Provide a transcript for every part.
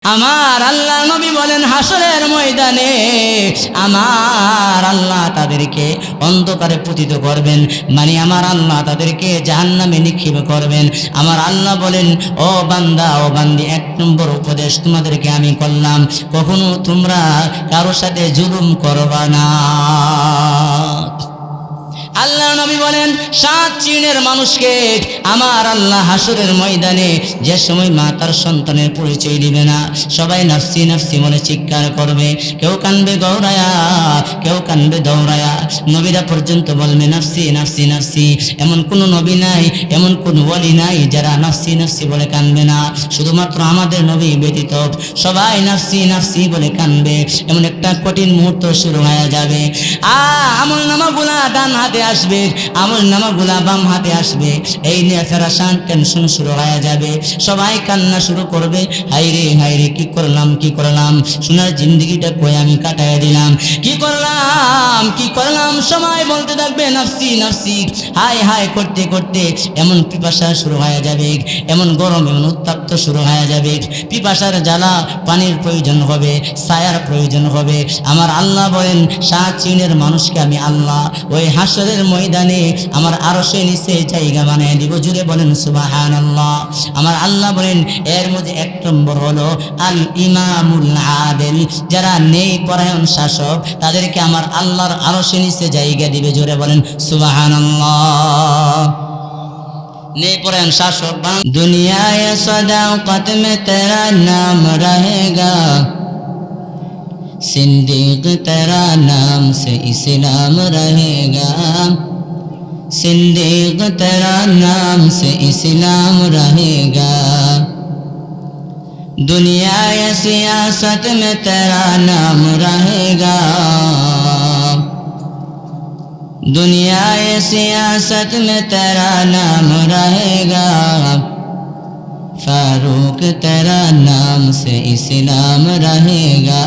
আমার আল্লাহ নবী বলেন হাসরের ময়দানে আমার আল্লাহ তাদেরকে অন্ধকারে পতিত করবেন, মানে আমার আল্লাহ তাদেরকে জাহান্নামে নিক্ষেপ করবেন। আমার আল্লাহ বলেন, ও বান্দা ও বান্দি, এক নম্বর উপদেশ তোমাদেরকে আমি করলাম, কখনো তোমরা কারোর সাথে জুলুম করবা না। আল্লাহ নবী বলেন 7 শ্রেণীর মানুষকে আমার আল্লাহ হাসরের ময়দানে যে সময় মা তার সন্তানের পরিচয় দিবে না, সবাই নাফসি নাফসি বলে চিৎকার করবে, কেউ কানবে গৌরায়া, কেউ কানবে দৌড়ায়া, নবীরা পর্যন্ত বলবে নাফসি নাফসি নাফসি। এমন কোনো নবী নাই, এমন কোনো ওয়ালি নাই যারা নাফসি নাফসি বলে কানবে না, শুধুমাত্র আমাদের নবী ব্যতীত সবাই নাফসি নাফসি বলে কানবে। এমন একটা কঠিন মুহূর্ত শুরু হয়ে যাবে, আমল নামাগুলা ডান হাতে আসবে, আমল নামাগুলা বাম হাতে আসবে, এই নিয়ে ফেরাসান টেনশন শুরু হয়ে যাবে, সবাই কান্না শুরু করবে, হাইরে হাইরে কি করলাম কি করলাম, সোনার জিন্দগিটা কই আমি কাটায় দিলাম, কি করলাম কি করলাম, সবাই বলতে থাকবে নাফসি নাফসি, হাই হাই করতে করতে এমন পিপাসা শুরু হয়ে যাবে, এমন গরম এমন উত্তপ্ত শুরু হয়ে যাবে, পিপাসার জ্বালা, পানির প্রয়োজন হবে, ছায়ার প্রয়োজন হবে। আমার আল্লাহ বলেন 7 শ্রেণীর মানুষকে আমি আল্লাহ ওই হাসরের ময়দানে আমার আরশের নিচে জায়গা বানিয়ে দিব। জুড়ে বলেন সুবহানাল্লাহ। আমার আল্লাহ বলেন এর মধ্যে 1 নম্বর হলো আল ইমামুল আদিল, যারা নেই পরায়ণ শাসক, তাদেরকে আমার আল্লাহর আরশের নিচে জায়গা দিবে। জুড়ে বলেন সুবহানাল্লাহ। নেই পরায়ণ শাসক দুনিয়ায় সদাকত में तेरा नाम रहेगा, सिद्दीक तेरा नाम से इस्लाम रहेगा, सिद्दीक तेरा नाम से इस्लाम रहेगा, दुनिया सियासत में तेरा नाम रहेगा, दुनिया सियासत में तेरा नाम रहेगा, फारूक तेरा नाम से इस्लाम रहेगा,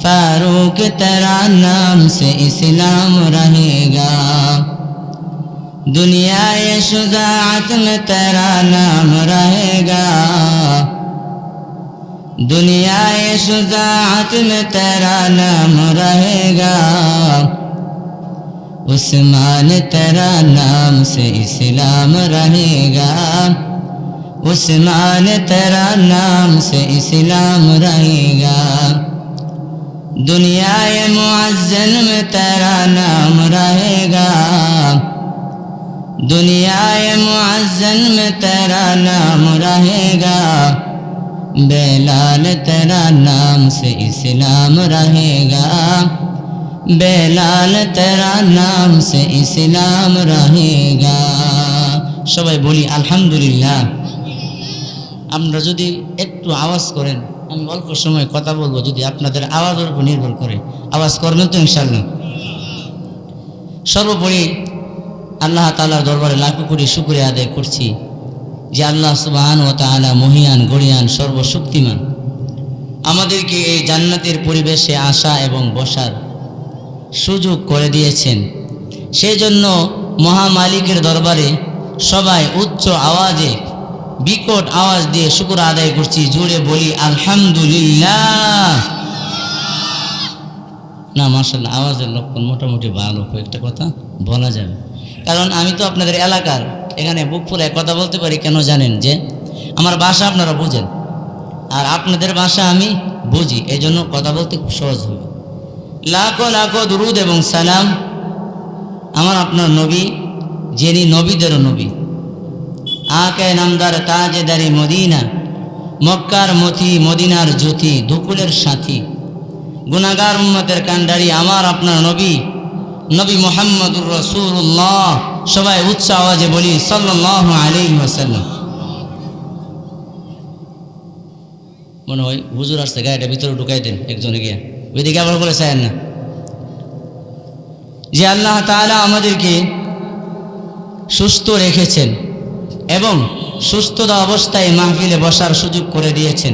फारूक तेरा नाम से इस्लाम रहेगा, दुनिया शुजाअत में तेरा नाम रहेगा, दुनिया शुजाअत में तेरा नाम रहेगा, उस्मान तेरा नाम से इस्लाम रहेगा, उस्मान तेरा नाम से इस्लाम रहेगा, दुनिया मुअज्जन में तेरा नाम रहेगा, दुनिया मुअज्जन में तेरा नाम रहेगा, बेलाल तेरा नाम से इस्लाम रहेगा, बेलाल तेरा नाम से इस्लाम रहेगा। সবাই বলি আলহামদুলিল্লাহ। আমরা যদি একটু আওয়াজ করেন, আমি অল্প সময় কথা বলবো, যদি আপনাদের আওয়াজের উপর নির্ভর করে, আওয়াজ করবেন তো ইনশাআল্লাহ। সর্বোপরি আল্লাহ তাআলার দরবারে লাখো কোটি শুকরিয়া আদায় করছি যে আল্লাহ সুবহানাহু ওয়া তাআলা মহিয়ান গরিয়ান সর্বশক্তিমান, আমাদেরকে এই জান্নাতের পরিবেশে আসা এবং বসার সুযোগ করে দিয়েছেন। সেই জন্য মহামালিকের দরবারে সবাই উচ্চ আওয়াজে বিকট আওয়াজ দিয়ে শুকর আদায় করছি। জোরে বলি আলহামদুলিল্লাহ। না মাশাআল্লাহ, আওয়াজের লক্ষণ মোটামুটি ভালো, কয়েকটা কথা বলা যাবে। কারণ আমি তো আপনাদের এলাকার, এখানে বুক ফুলায় কথা বলতে পারি। কেন জানেন? যে আমার ভাষা আপনারা বুঝেন, আর আপনাদের ভাষা আমি বুঝি, এই জন্য কথা বলতে খুব সহজ হবে। লাখো লাখো দুরুদ এবং সালাম আমার আপনার নবী, যিনি নবীদেরও নবী, আকে নামদার তাজেদারি মদিনা, মক্কার মতি মদিনার জ্যোতি, দুকুলের সাথী, গুনাহগার উম্মতের কান্ডারি আমার আপনার নবী, নবী মুহাম্মদুর রাসূলুল্লাহ। সবাই উচ্চ আওয়াজে বলি সাল্লাল্লাহু আলাইহি ওয়াসাল্লাম। মনে হয় হুজুর আসছে, গাড়িটা ভিতরে ঢুকাই দেন একজনে গিয়া, ওইদিকে আবার বলে চায়েন না। যে আল্লাহ তাআলা আমাদেরকে সুস্থ রেখেছেন এবং সুস্থতা অবস্থায় মাহফিলে বসার সুযোগ করে দিয়েছেন,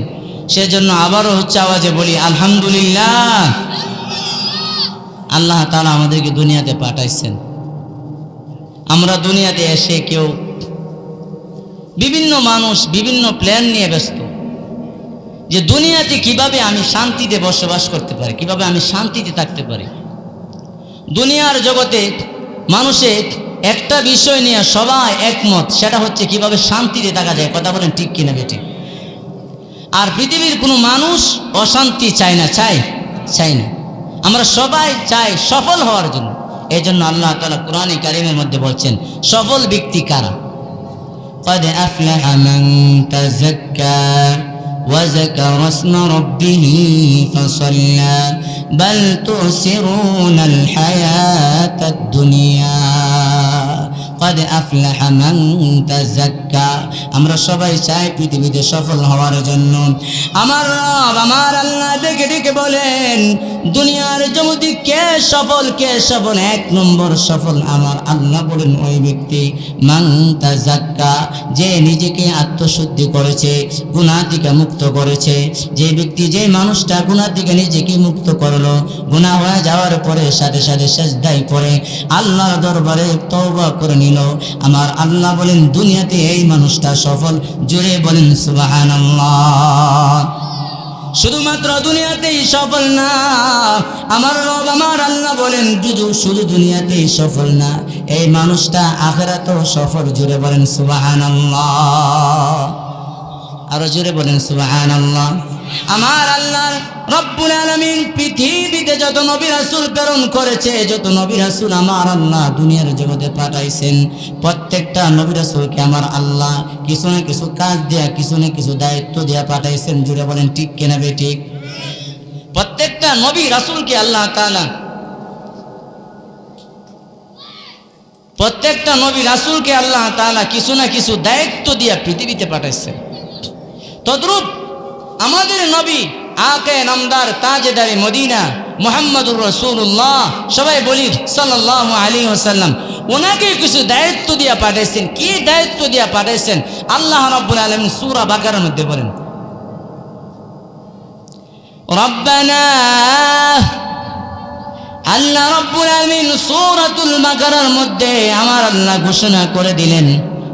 সেজন্য আবারও উচ্চ আওয়াজে বলি আলহামদুলিল্লাহ। আল্লাহ তাআলা আমাদেরকে দুনিয়াতে পাঠাইছেন। আমরা দুনিয়াতে এসে কেউ বিভিন্ন মানুষ বিভিন্ন প্ল্যান নিয়ে ব্যস্ত, যে দুনিয়াতে কিভাবে আমি শান্তিতে বসবাস করতে পারি, কিভাবে আমি শান্তিতে থাকতে পারি। দুনিয়ার জগতে মানুষের একটা বিষয় নিয়ে সবাই একমত, সেটা হচ্ছে কিভাবে শান্তিতে থাকা যায়। কথা বলেন ঠিক কিনা বেঠিক? আর পৃথিবীর কোনো মানুষ অশান্তি চায় না, চাই না। আমরা সবাই চাই সফল হওয়ার জন্য। এই জন্য আল্লাহ তাআলা কোরআনে কারিমের মধ্যে বলছেন সফল ব্যক্তি কারা? قد أفلح من تزكى وذكر اسم ربه فصلى بل تؤثرون الحياة الدنيا قد أفلح من تزكى। আমরা সবাই চাই পৃথিবীতে সফল হওয়ার জন্য। আমার রব আমার আল্লাহ ডেকে ডেকে বলেন দুনিয়ার জগতে কে সফল, কে সফল? এক নম্বর সফল আমার আল্লাহ বলেন ওই ব্যক্তি মান তাযাক্কা, যে নিজেকে আত্মশুদ্ধি করেছে, গুনাহ থেকে মুক্ত করেছে। যে ব্যক্তি, যে মানুষটা গুনাহ থেকে নিজেকে মুক্ত করলো, গুনাহ হয়ে যাওয়ার পরে সাথে সাথে সিজদায় পড়ে আল্লাহর দরবারে তওবা করে নিল, আমার আল্লাহ বলেন দুনিয়াতে এই মানুষটা সফল। জোরে বলেন সুবহানাল্লাহ। শুধুমাত্র দুনিয়াতেই সফল না, আমার রব আমার আল্লাহ বলেন শুধু দুনিয়াতেই সফল না, এই মানুষটা আখিরাতেও সফল। জোরে বলেন সুবহানাল্লাহ, আরো জোরে বলেন সুবহানাল্লাহ। আমার আল্লাহ রব্বুল আলামিন পৃথিবীতে যত নবী রাসূল প্রেরণ করেছে, যত নবী রাসূল আমার আল্লাহ দুনিয়ার জগতে পাঠাইছেন, প্রত্যেকটা নবী রাসূলকে আমার আল্লাহ কিছু না কিছু কাজ দেয়া, কিছু না কিছু দায়িত্ব দেয়া পাঠাইছেন। জুড়ে বলেন ঠিক কিনা বেঠিক? প্রত্যেকটা নবী রাসূলকে আল্লাহ তাআলা, প্রত্যেকটা নবী রাসূলকে আল্লাহ তাআলা কিছু না কিছু দায়িত্ব দিয়া পৃথিবীতে পাঠাইছেন। তদ্রূপ আমাদের নবী আকে নামদার তাজদারে মদিনা মুহাম্মদুর রাসূলুল্লাহ, সবাই বলি সাল্লাল্লাহু আলাইহি ওয়াসাল্লাম, ওনাকে কিছু দায়িত্ব দিয়া পাঠাইছেন। কি দায়িত্ব দিয়া পাঠাইছেন? আল্লাহ রাব্বুল আলামিন সূরা বাকারার মধ্যে বলেন রব্বানা, আল্লাহ রাব্বুল আলামিন সূরাতুল বাকারার মধ্যে আমার আল্লাহ ঘোষণা করে দিলেন,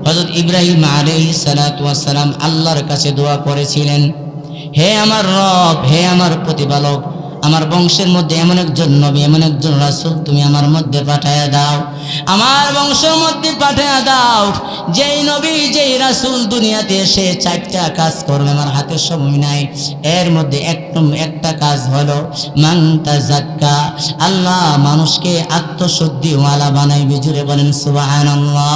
হযরত ইব্রাহিম আলাইহিস সালাতু ওয়াস সালাম আল্লাহর কাছে দোয়া করেছিলেন, হে আমার রব, হে আমার প্রতিপালক, আমার বংশের মধ্যে এমন একজন নবী, এমন একজন রাসূল তুমি আমার মধ্যে পাঠায়া দাও, আমার বংশের মধ্যে পাঠায়া দাও, যেই নবী যেই রাসূল দুনিয়াতে এসে চারটা কাজ করবে, আমার হাতে সময় নাই। এর মধ্যে একটা কাজ হলো মান তাযাক্কা, আল্লাহ মানুষকে আত্মশুদ্ধিওয়ালা বানাইবে। জুড়ে বলেন সুবহানাল্লাহ।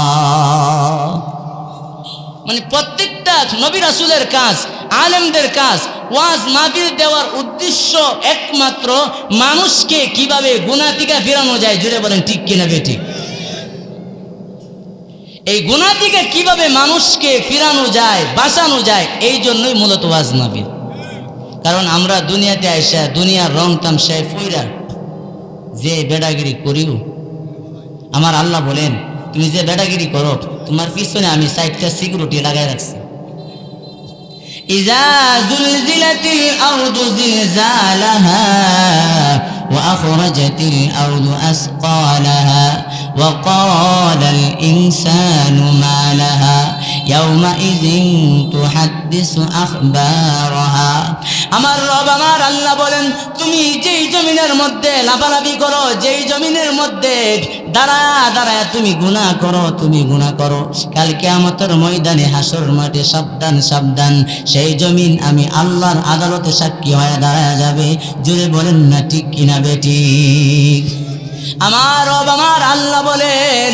মানে প্রত্যেকটা নবী রাসূলের কাজ, আলেমদের কাজ, ওয়াজ মাহফিল দেওয়ার উদ্দেশ্য একমাত্র মানুষকে কিভাবে গুনাহ থেকে ফেরানো যায়। জুড়ে বলেন ঠিক কিনা বেঠিক? এই গুনাহ থেকে কিভাবে মানুষকে ফেরানো যায়, বাঁচানো যায়, এই জন্যই মূলত ওয়াজ মাহফিল। কারণ আমরা দুনিয়াতে আইসা দুনিয়ার রং তামশায় ফইরা যে বেড়াগিরি করিও, আমার আল্লাহ বলেন তুমি যে বেড়াগিরি করো, তোমার পিছনে আমি 4টা সিকিউরিটি লাগাই রাখছি। ইযা যুলজিলাতিল আরদু জিলজালাহা ওয়া আখরাজাতিল আরদু আসকালাহা ওয়া ক্বালাল ইনসানু মা লাহা ইয়াওমাইযিন তুহাদ্দিসু আখবারাহা। আমার রব আমার আল্লাহ বলেন তুমি যেই জমিনের মধ্যে লাফালাফি করো, যেই জমিনের মধ্যে দাঁড়ায় তুমি গুনাহ করো, তুমি গুনাহ করো, কাল কিয়ামতের ময়দানে হাসর মাঠে সাবধান সাবধান, সেই জমিন আমি আল্লাহর আদালতে সাক্ষী হয়ে দাঁড়ায় যাবে। জুড়ে বলেন না ঠিক কিনা বেঠিক? আমার রব আমার আল্লাহ বলেন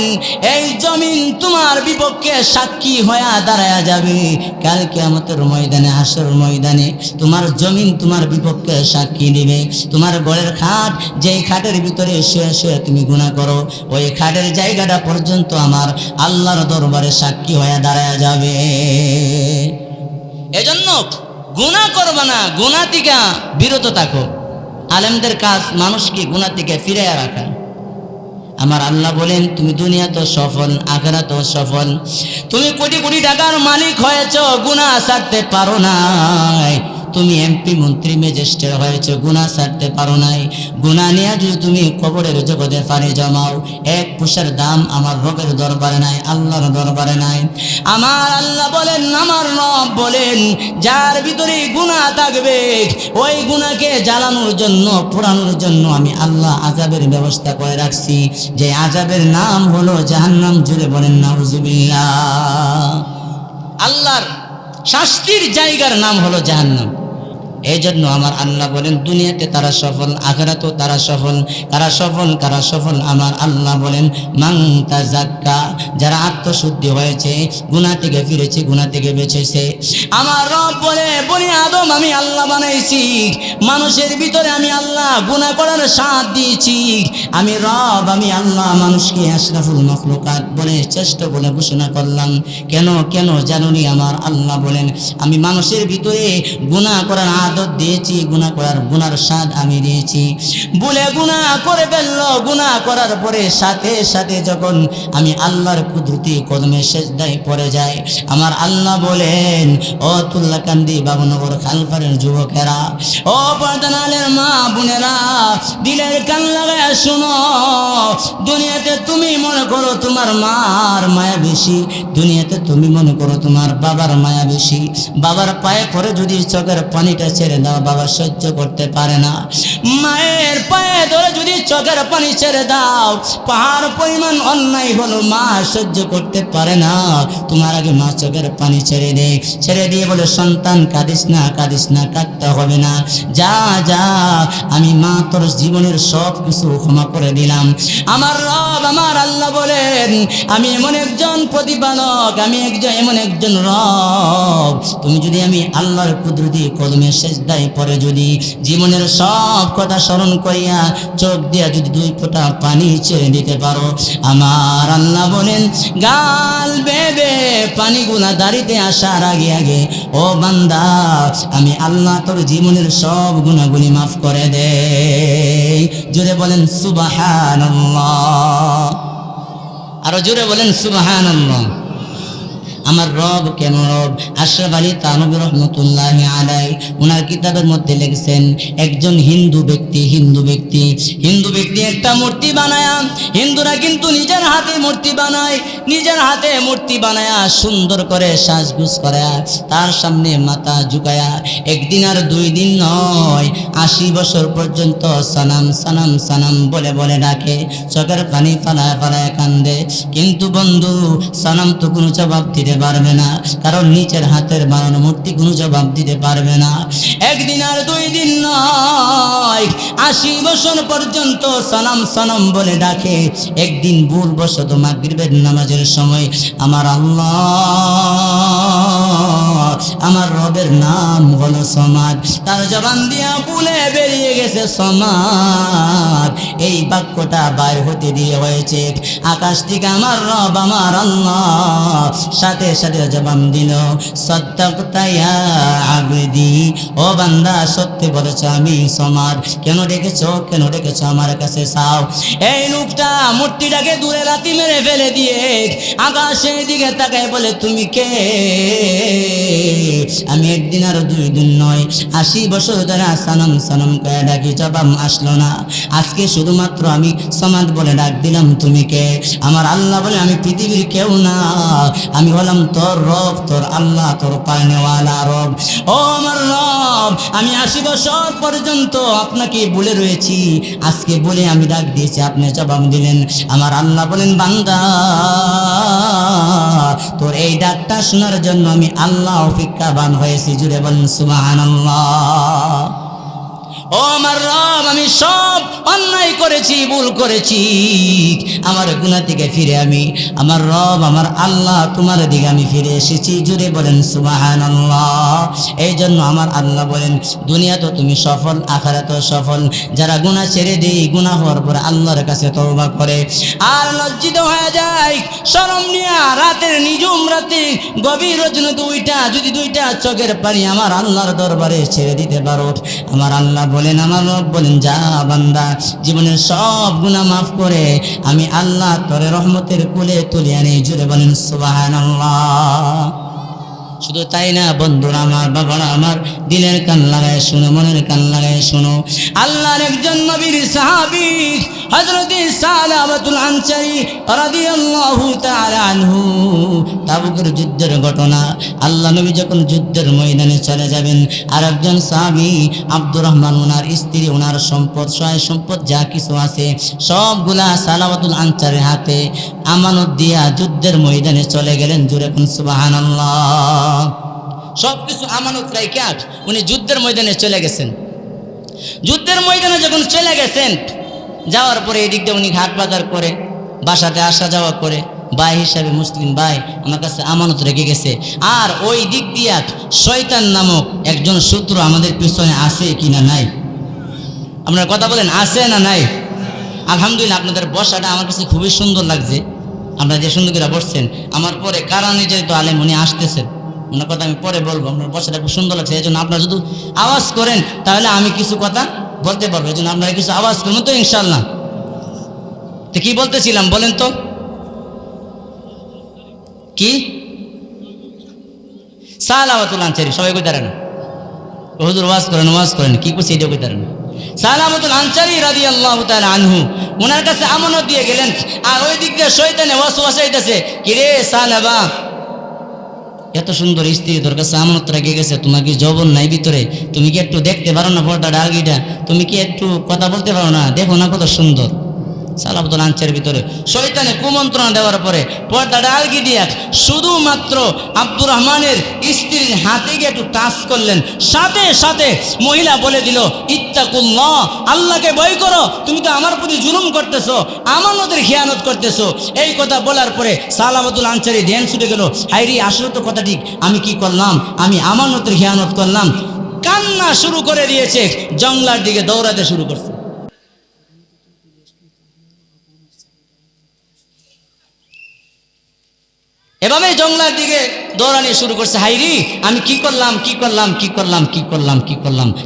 এই জমিন তোমার বিপক্ষে সাক্ষী হয়ে দাঁড়ায় যাবে কাল কিয়ামতের ময়দানে, হাসর ময়দানে তোমার জমিন তোমার বিপক্ষে সাক্ষী দিবে। তোমার ঘরের খাট, যেই খাটের ভিতরে শুয়ে শুয়ে তুমি গুনাহ করো, ওই খাটের জায়গাটা পর্যন্ত আমার আল্লাহর দরবারে সাক্ষী হয়ে দাঁড়ায় যাবে। এজন্য গুনাহ করবা না, গুনাহ থেকে বিরত থাকো। আলেমদের কাজ মানুষকে গুনাহ থেকে ফিরিয়ে রাখা। আমার আল্লাহ বলেন তুমি দুনিয়া তো সফল, আখিরাত সফল। তুমি কোটি কোটি টাকার মালিক হয়েছ, গুনাহ ছাড়তে পারো নাই। তুমি এমপি মন্ত্রী ম্যাজিস্ট্রেট হয়েছে, গুনাহ ছাড়তে পারো নাই। গুনাহ নিয়ে যদি তুমি কবরের জগতে পানি জমাও, এক পয়সার দাম আমার রবের দরবারে নাই, আল্লাহর দরবারে নাই। আমার আল্লাহ বলেন, আমার রব বলেন, যার ভিতরে গুনাহ থাকবে ওই গুনাহকে জ্বালানোর জন্য, পোড়ানোর জন্য আমি আল্লাহ আযাবের ব্যবস্থা করে রাখছি, যে আযাবের নাম হলো জাহান্নাম। জুড়ে বলেন নাউজুবিল্লাহ। আল্লাহর শাস্তির জায়গার নাম হলো জাহান্নাম। এই জন্য আমার আল্লাহ বলেন, দুনিয়াতে তারা সফল, আখিরাতেও তারা সফল। কারা সফল? কারা সফল? আমার আল্লাহ বলেন, মান তাযাক্কা, যারা আত্মশুদ্ধি হয়েছে, গুনাহ থেকে ফিরেছে, গুনাহ থেকে বেঁচেছে। আমার রব বলে, বনি আদম আমি আল্লাহ বানাইছি, মানুষের ভিতরে আমি আল্লাহ গুনাহ করার সাথ দিয়েছি। আমি রব, আমি আল্লাহ মানুষকে আশরাফুল মাখলুকাত বলে, শ্রেষ্ঠ বলে ঘোষণা করলাম। কেন? কেন জানুনি? আমার আল্লাহ বলেন, আমি মানুষের ভিতরে গুনাহ করার আদত দিয়েছি, গুনাহ করার গুনার স্বাদ আমি দিয়েছি। বলে গুনাহ করে ফেললো, গুনাহ করার পরে সাথে সাথে যখন আমি আল্লাহর কুদরতি কদমে সেজদায় পড়ে যায়, আমার আল্লাহ বলেন, ও তুল্লাকান্দি বাবনগর খালপাড়ের যুবকেরা, ও পর্দানালের মা বোনেরা, দিলের কান লাগায় শুনো। দুনিয়াতে তুমি মনে করো তোমার মার মায়া বেশি, দুনিয়াতে তুমি মনে করো তোমার বাবার মায়া বেশি। বাবার পায়ে পরে যদি চোখের পানিটা ছেড়ে দাও, বাবা সহ্য করতে পারে না। মায়ের পায়ে ধরে যদি চোখের পানি ছেড়ে দাও, পাহাড় পরিমাণ অন্যায় হলো, মা সহ্য করতে পারে না। তোমার আগে মা চোখের পানি ছেড়ে দেয়, ছেড়ে দিয়ে বলে, সন্তান কাঁদিস না, কাঁদিস না, কাঁদতে হবে না, যা যা, আমি মা তোর জীবনের সব কিছু ক্ষমা করে দিলাম। আমার রব, আমার আল্লাহ বলেন, আমি এমন একজন প্রতিপালক, আমি এমন একজন রব, তুমি যদি আমি আল্লাহর কুদরতি কদমে সেজদায় পরে যদি জীবনের সব কথা স্মরণ করিয়া চোখ দিয়া যদি 2 ফোঁটা পানি ছেড়ে দিতে পারো, আমার আল্লাহ বলেন, গাল বেবে পানিগুলা দাঁড়িতে আসার আগে আগে, ও বান্দা, আমি আল্লাহ তোর জীবনের সব গুনাহগুলি মাফ করে দেই। জোরে বলেন সুবহানাল্লাহ। আরো জোরে বলেন সুবহানাল্লাহ। আমার রব কেন রব? আশরাফ আলী থানভী রহমতুল্লাহি আলাইহি ওনার কিতাবের মধ্যে লিখছেন, একজন হিন্দু ব্যক্তি একটা মূর্তি বানায়া, হিন্দুরা কিন্তু নিজের হাতে মূর্তি বানায়, নিজের হাতে মূর্তি বানায়া সুন্দর করে সাজগুজ করায়া তার সামনে মাথা ঝুঁকায়া একদিন আর 2 দিন নয়, 80 বছর পর্যন্ত সানাম সানাম সানাম বলে বলে ডাকে, চোখের পানি ফালায় ফালায় কান্দে। কিন্তু বন্ধু, সানাম তো কোনো জবাব দিতে পারবে না, কারণ নিচের হাতের বানানো মূর্তি কোনো জবাব দিতে পারবে না। একদিন আর 2 দিন নয়, 80 বছর পর্যন্ত সালাম সালাম বলে ডাকে। একদিন ভুলবশত মাগরিবের নামাজের সময় আমার আল্লাহ, আমার রবের নাম হলো সমাদ, তার জবান দিয়া ভুলে বেরিয়ে গেছে সমাদ। এই বাক্যটা বাইর হতে দিয়ে হয়েছে আকাশ থেকে আমার রব, আমার আল্লাহ সাথে সাথে জবাব দিল, সাদ্দাকতা ইয়া আবদি, ও বান্দা সত্যি বলেছ আমি সমাদ। কেন ডেকেছো, কেন ডেকেছো আমার কাছে চাও। এই লোকটা মূর্তিটাকে দূরে লাথি মেরে ফেলে দিয়ে আকাশের দিকে তাকায় বলে, তুমি কে? আমি একদিন আর 2 দিন নয়, 80 বছর ধরে সানাম সানাম করে ডাকি, জবাব আসলো না। আজকে শুধুমাত্র আমি সমাদ বলে ডাক দিলাম, তুমি কে? আমার আল্লাহ বলে, আমি পৃথিবীর কেউ না, আমি হলাম তোর রব, তোর আল্লাহ, তোর পালনেওয়ালা রব। ও আমার রব, আমি 80 বছর পর্যন্ত আপনাকে বলে রয়েছি, আজকে বলে আমি ডাক দিয়েছি, আপনি জবাব দিলেন। আমার আল্লাহ বলেন, বান্দা, তোর এই ডাকটা শোনার জন্য আমি আল্লাহ অপেক্ষাবান হয়েছি। জুড়ে বলেন সুবহানাল্লাহ। ও আমার রব, আমি সব অন্যায় করেছি, ভুল করেছি, আমার গুনাহ থেকে ফিরে আমি আমার রব, আমার আল্লাহ তোমার দিকে আমি ফিরে এসেছি। জুড়ে বলেন সুবহানাল্লাহ। এই জন্য আমার আল্লাহ বলেন, দুনিয়া তো তুমি সফল, আখিরাতেও সফল। যারা গুনাহ ছেড়ে দেয়, গুনাহ হওয়ার পরে আল্লাহর কাছে তওবা করে আর লজ্জিত হয়ে যায়, শরম নিয়ে রাতের নিজুম রাতে গভীর রজনীতে যদি দুইটা চোখের পানি আমার আল্লাহর দরবারে ছেড়ে দিতে পারো, আমার আল্লাহ বলেন, আমার রব বলেন, যা বান্দা, জীবনের সব গুনাহ মাফ করে আমি আল্লাহ তোরে রহমতের কুলে তুলে আনি। জুড়ে বলেন সুবহানাল্লাহ। শুধু তাই না বন্ধুরা আমার, বাবারা আমার, দিলের কান লাগায় শুনো, মনের কান লাগায় শুনো। আল্লাহর একজন নবীর সাহাবী হযরত সালাবাতুল আনসারী রাদিয়াল্লাহু তাআলা আনহু, তাবুকের যুদ্ধের ঘটনা। আল্লাহ নবী যখন যুদ্ধের ময়দানে চলে যাবেন, আর একজন সাহাবী আব্দুর রহমান, ওনার স্ত্রী, ওনার সম্পদ, সহায় সম্পদ যা কিছু আছে সবগুলা সালাবাতুল আনসারের হাতে আমানত দিয়া যুদ্ধের ময়দানে চলে গেলেন। জোরে কোন সুবহানাল্লাহ। সব কিছু আমানত রাইখা উনি যুদ্ধের ময়দানে চলে গেছেন। যুদ্ধের ময়দানে যখন চলে গেছেন, যাওয়ার পরে এদিক দিয়ে উনি হাট বাজার করে, বাসাতে আসা যাওয়া করে, ভাই হিসাবে মুসলিম ভাই আমার কাছে আমানত রেখে গেছে। আর ওই দিক দিয়া শয়তান নামক একজন শত্রু আমাদের পিছনে আছে কিনা নাই? আপনারা কথা বলেন, আছে না নাই? আলহামদুলিল্লাহ, আপনাদের বসাটা আমার কাছে খুবই সুন্দর লাগছে। আপনারা যে সুন্দর করে বসছেন, আমার পরে কারা নির্যাতিত আলেম উনি আসতেছেন, ওনার কথা আমি পরে বলবো। আপনার বসাটা খুব সুন্দর লাগছে, এই জন্য আপনারা যদি আওয়াজ করেন তাহলে আমি কিছু কথা বলতে পারবো। এই জন্য আপনারা কিছু আওয়াজ করবেন তো ইনশাল্লাহ। তো কি বলতেছিলাম বলেন তো? কি? সালাবাতুল আনসারী, সবাই কই দাঁড়ান, হুজুর ওয়াজ করেন কি করছে এটা কই দাঁড়ান। সালাবাতুল আনসারী রাদিয়াল্লাহু তাআলা আনহু ওনার কাছে আমানত দিয়ে গেলেন। আর ওই দিক দিয়ে শয়তানে ওয়াসওয়াসা দিতেছে, কি রে সালাবা, এত সুন্দর স্ত্রী তোর কাছে আমানত রেখে গেছে, তোমার কি যৌবন নাই ভিতরে? তুমি কি একটু দেখতে পারো না পর্দা ডালগিটা? তুমি কি একটু কথা বলতে পারো না? দেখো না কত সুন্দর। সালাবাতুল আনসারীর ভিতরে শয়তানে কুমন্ত্রণা দেওয়ার পরে পর্দাটা আলগি দিয়া শুধুমাত্র আব্দুর রহমানের স্ত্রীর হাতে গিয়ে একটু টাচ করলেন, সাথে সাথে মহিলা বলে দিল, ইত্তাকুল্লাহ, আল্লাহকে ভয় করো, তুমি তো আমার প্রতি জুলুম করতেছো, আমানতের খেয়ানত করতেছো। এই কথা বলার পরে সালাবাতুল আনসারী ধ্যান ছুটে গেল, হায়রি আসলে তো কথা ঠিক, আমি কি করলাম? আমি আমানতের খেয়ানত করলাম। কান্না শুরু করে দিয়েছে, জঙ্গলার দিকে দৌড়াতে শুরু করছে। এভাবে জঙ্গলার দিকে দৌড়ানি শুরু করছে। হাইরি, আমি কি করলাম,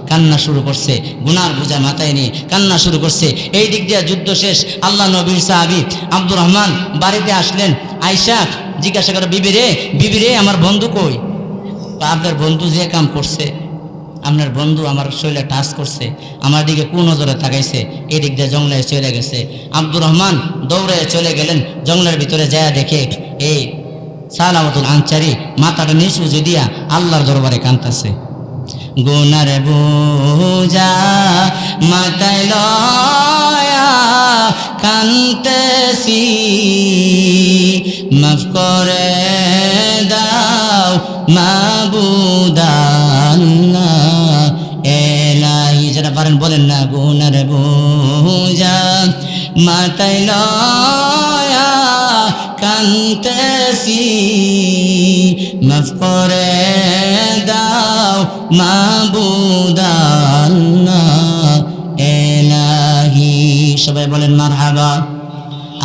কান্না শুরু করছে, গুনার বোঝা মাথায় নিয়ে কান্না শুরু করছে। এই দিক দিয়ে যুদ্ধ শেষ। আল্লাহ নবীর সাহাবী আব্দুর রহমান বাড়িতে আসলেন। আয়েশা জিজ্ঞাসা করে, বিবি রে আমার বন্ধু কই? আপনার বন্ধু যে কাম করছে, আপনার বন্ধু আমার শরীরে টাচ করছে, আমার দিকে কোন নজরে তাকাইছে, এই দিক দিয়ে জঙ্গলে চলে গেছে। আব্দুর রহমান দৌড়ে চলে গেলেন, জঙ্গলের ভিতরে যায় দেখে এই সালাবাতুল আনসারী মাথাটা নিচু দিয়া আল্লাহর দরবারে কাঁদতেছে। গুনার বোঝা মাথায় লয়া কাঁদতেছি, মাফ করে দাও মাবুদ আল্লাহ এলাহি। যারা পারেন বলেন না, গুনার বোঝা মাথায় লয়া কাঁদতেছি, মাফ করে দাও মাবুদ আল্লাহ এলাহি। সবাই বলেন মারহাবা,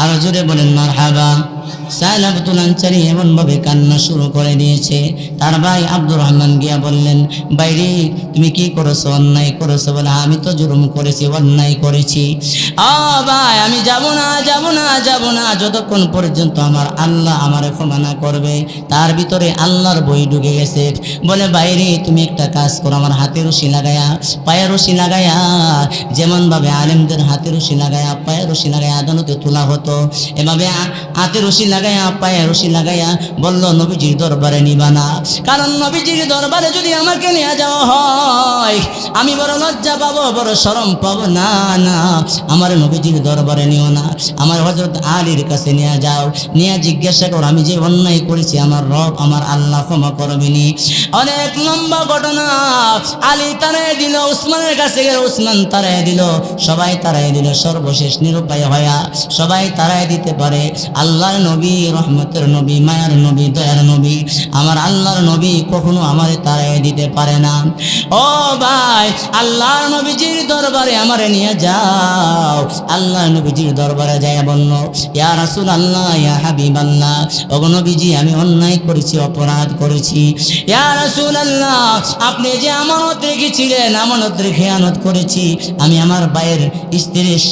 আরো জোরে বলেন মারহাবা। সালাবাতুল আনসারী এমনভাবে কান্না শুরু করে দিয়েছে। তার ভাই আব্দুর রহমান গিয়া বললেন, বাইরে তুমি কি করেছো? অন্যায় করেছো। বলে, আমি তো জুলুম করেছি, অন্যায় করেছি। ভাই আমি যাব না যতক্ষণ পর্যন্ত আমার আল্লাহ আমার ক্ষমা না করবে। তার ভিতরে আল্লাহর বই ঢুকে গেছে। বলে, বাইরে তুমি একটা কাজ করো, আমার হাতে রশি লাগায়া, পায়ে রশি লাগায়া, যেমনভাবে আলেমদের হাতে রশি লাগায়া, পায়ে রশি লাগায়া আদালতে তোলা হতো, এভাবে হাতে রশি লাগায়া, পায়ে রশি লাগায়া বলল, নবীজির দরবারে নিবা না, কারণ নবীজির দরবারে যদি আমাকে নিয়ে যাওয়া হয় আমি বড় লজ্জা পাবো, বড় শরম পাবো। না আমার নবীজির দরবারে নিও না, আমার হযরত আলীর কাছে নিয়ে যাও, নিয়ে জিজ্ঞাসা করো আমি যে অন্যায় করেছি আমার রব আমার আল্লাহ ক্ষমা করবেনি। অনেক লম্বা ঘটনা। আলী তারাই দিল, উসমানের কাছে গেল, উসমান তারাই দিল, সবাই তারাই দিল। সর্বশেষ নিরুপায় হয়া সবাই তারাই দিতে পারে, আল্লাহর নবী, রহমতের নবী, মায়ার নবী, দয়ার নবী, আমার আল্লাহর নবী কখনো আমারে তারাই দিতে পারে না। ও ভাই, আল্লাহর নবীজির দরবারে আমারে নিয়ে যাও। আল্লাহর নবীজির দরবারে যায় বলল, ইয়া রাসূলুল্লাহ, ইয়া হাবিবাল্লাহ, ওগো নবীজি আমি অন্যায় করেছি, অপরাধ করেছি। ইয়া রাসূলুল্লাহ, আপনি যে আমানত রেখেছিলেন, আমানত রেখে খেয়ানত করেছি। আমি আমার ভাইয়ের স্ত্রীর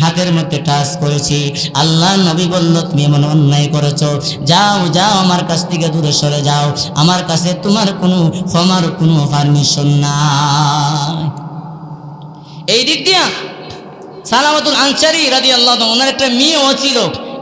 হাতের মধ্যে টাচ করেছি। আল্লাহ নবী বলল, তুমি এমন অন্যায় করেছো, যাও যাও, আমার কাছ থেকে দূরে সরে যাও, আমার কাছে তোমার কোনো ক্ষমার কোনো পারমিশন নাই। এই দিক দিয়া সালামাতুল আনসারী রাদিয়াল্লাহু তাআলা, ওনার একটা মেয়েও ছিল।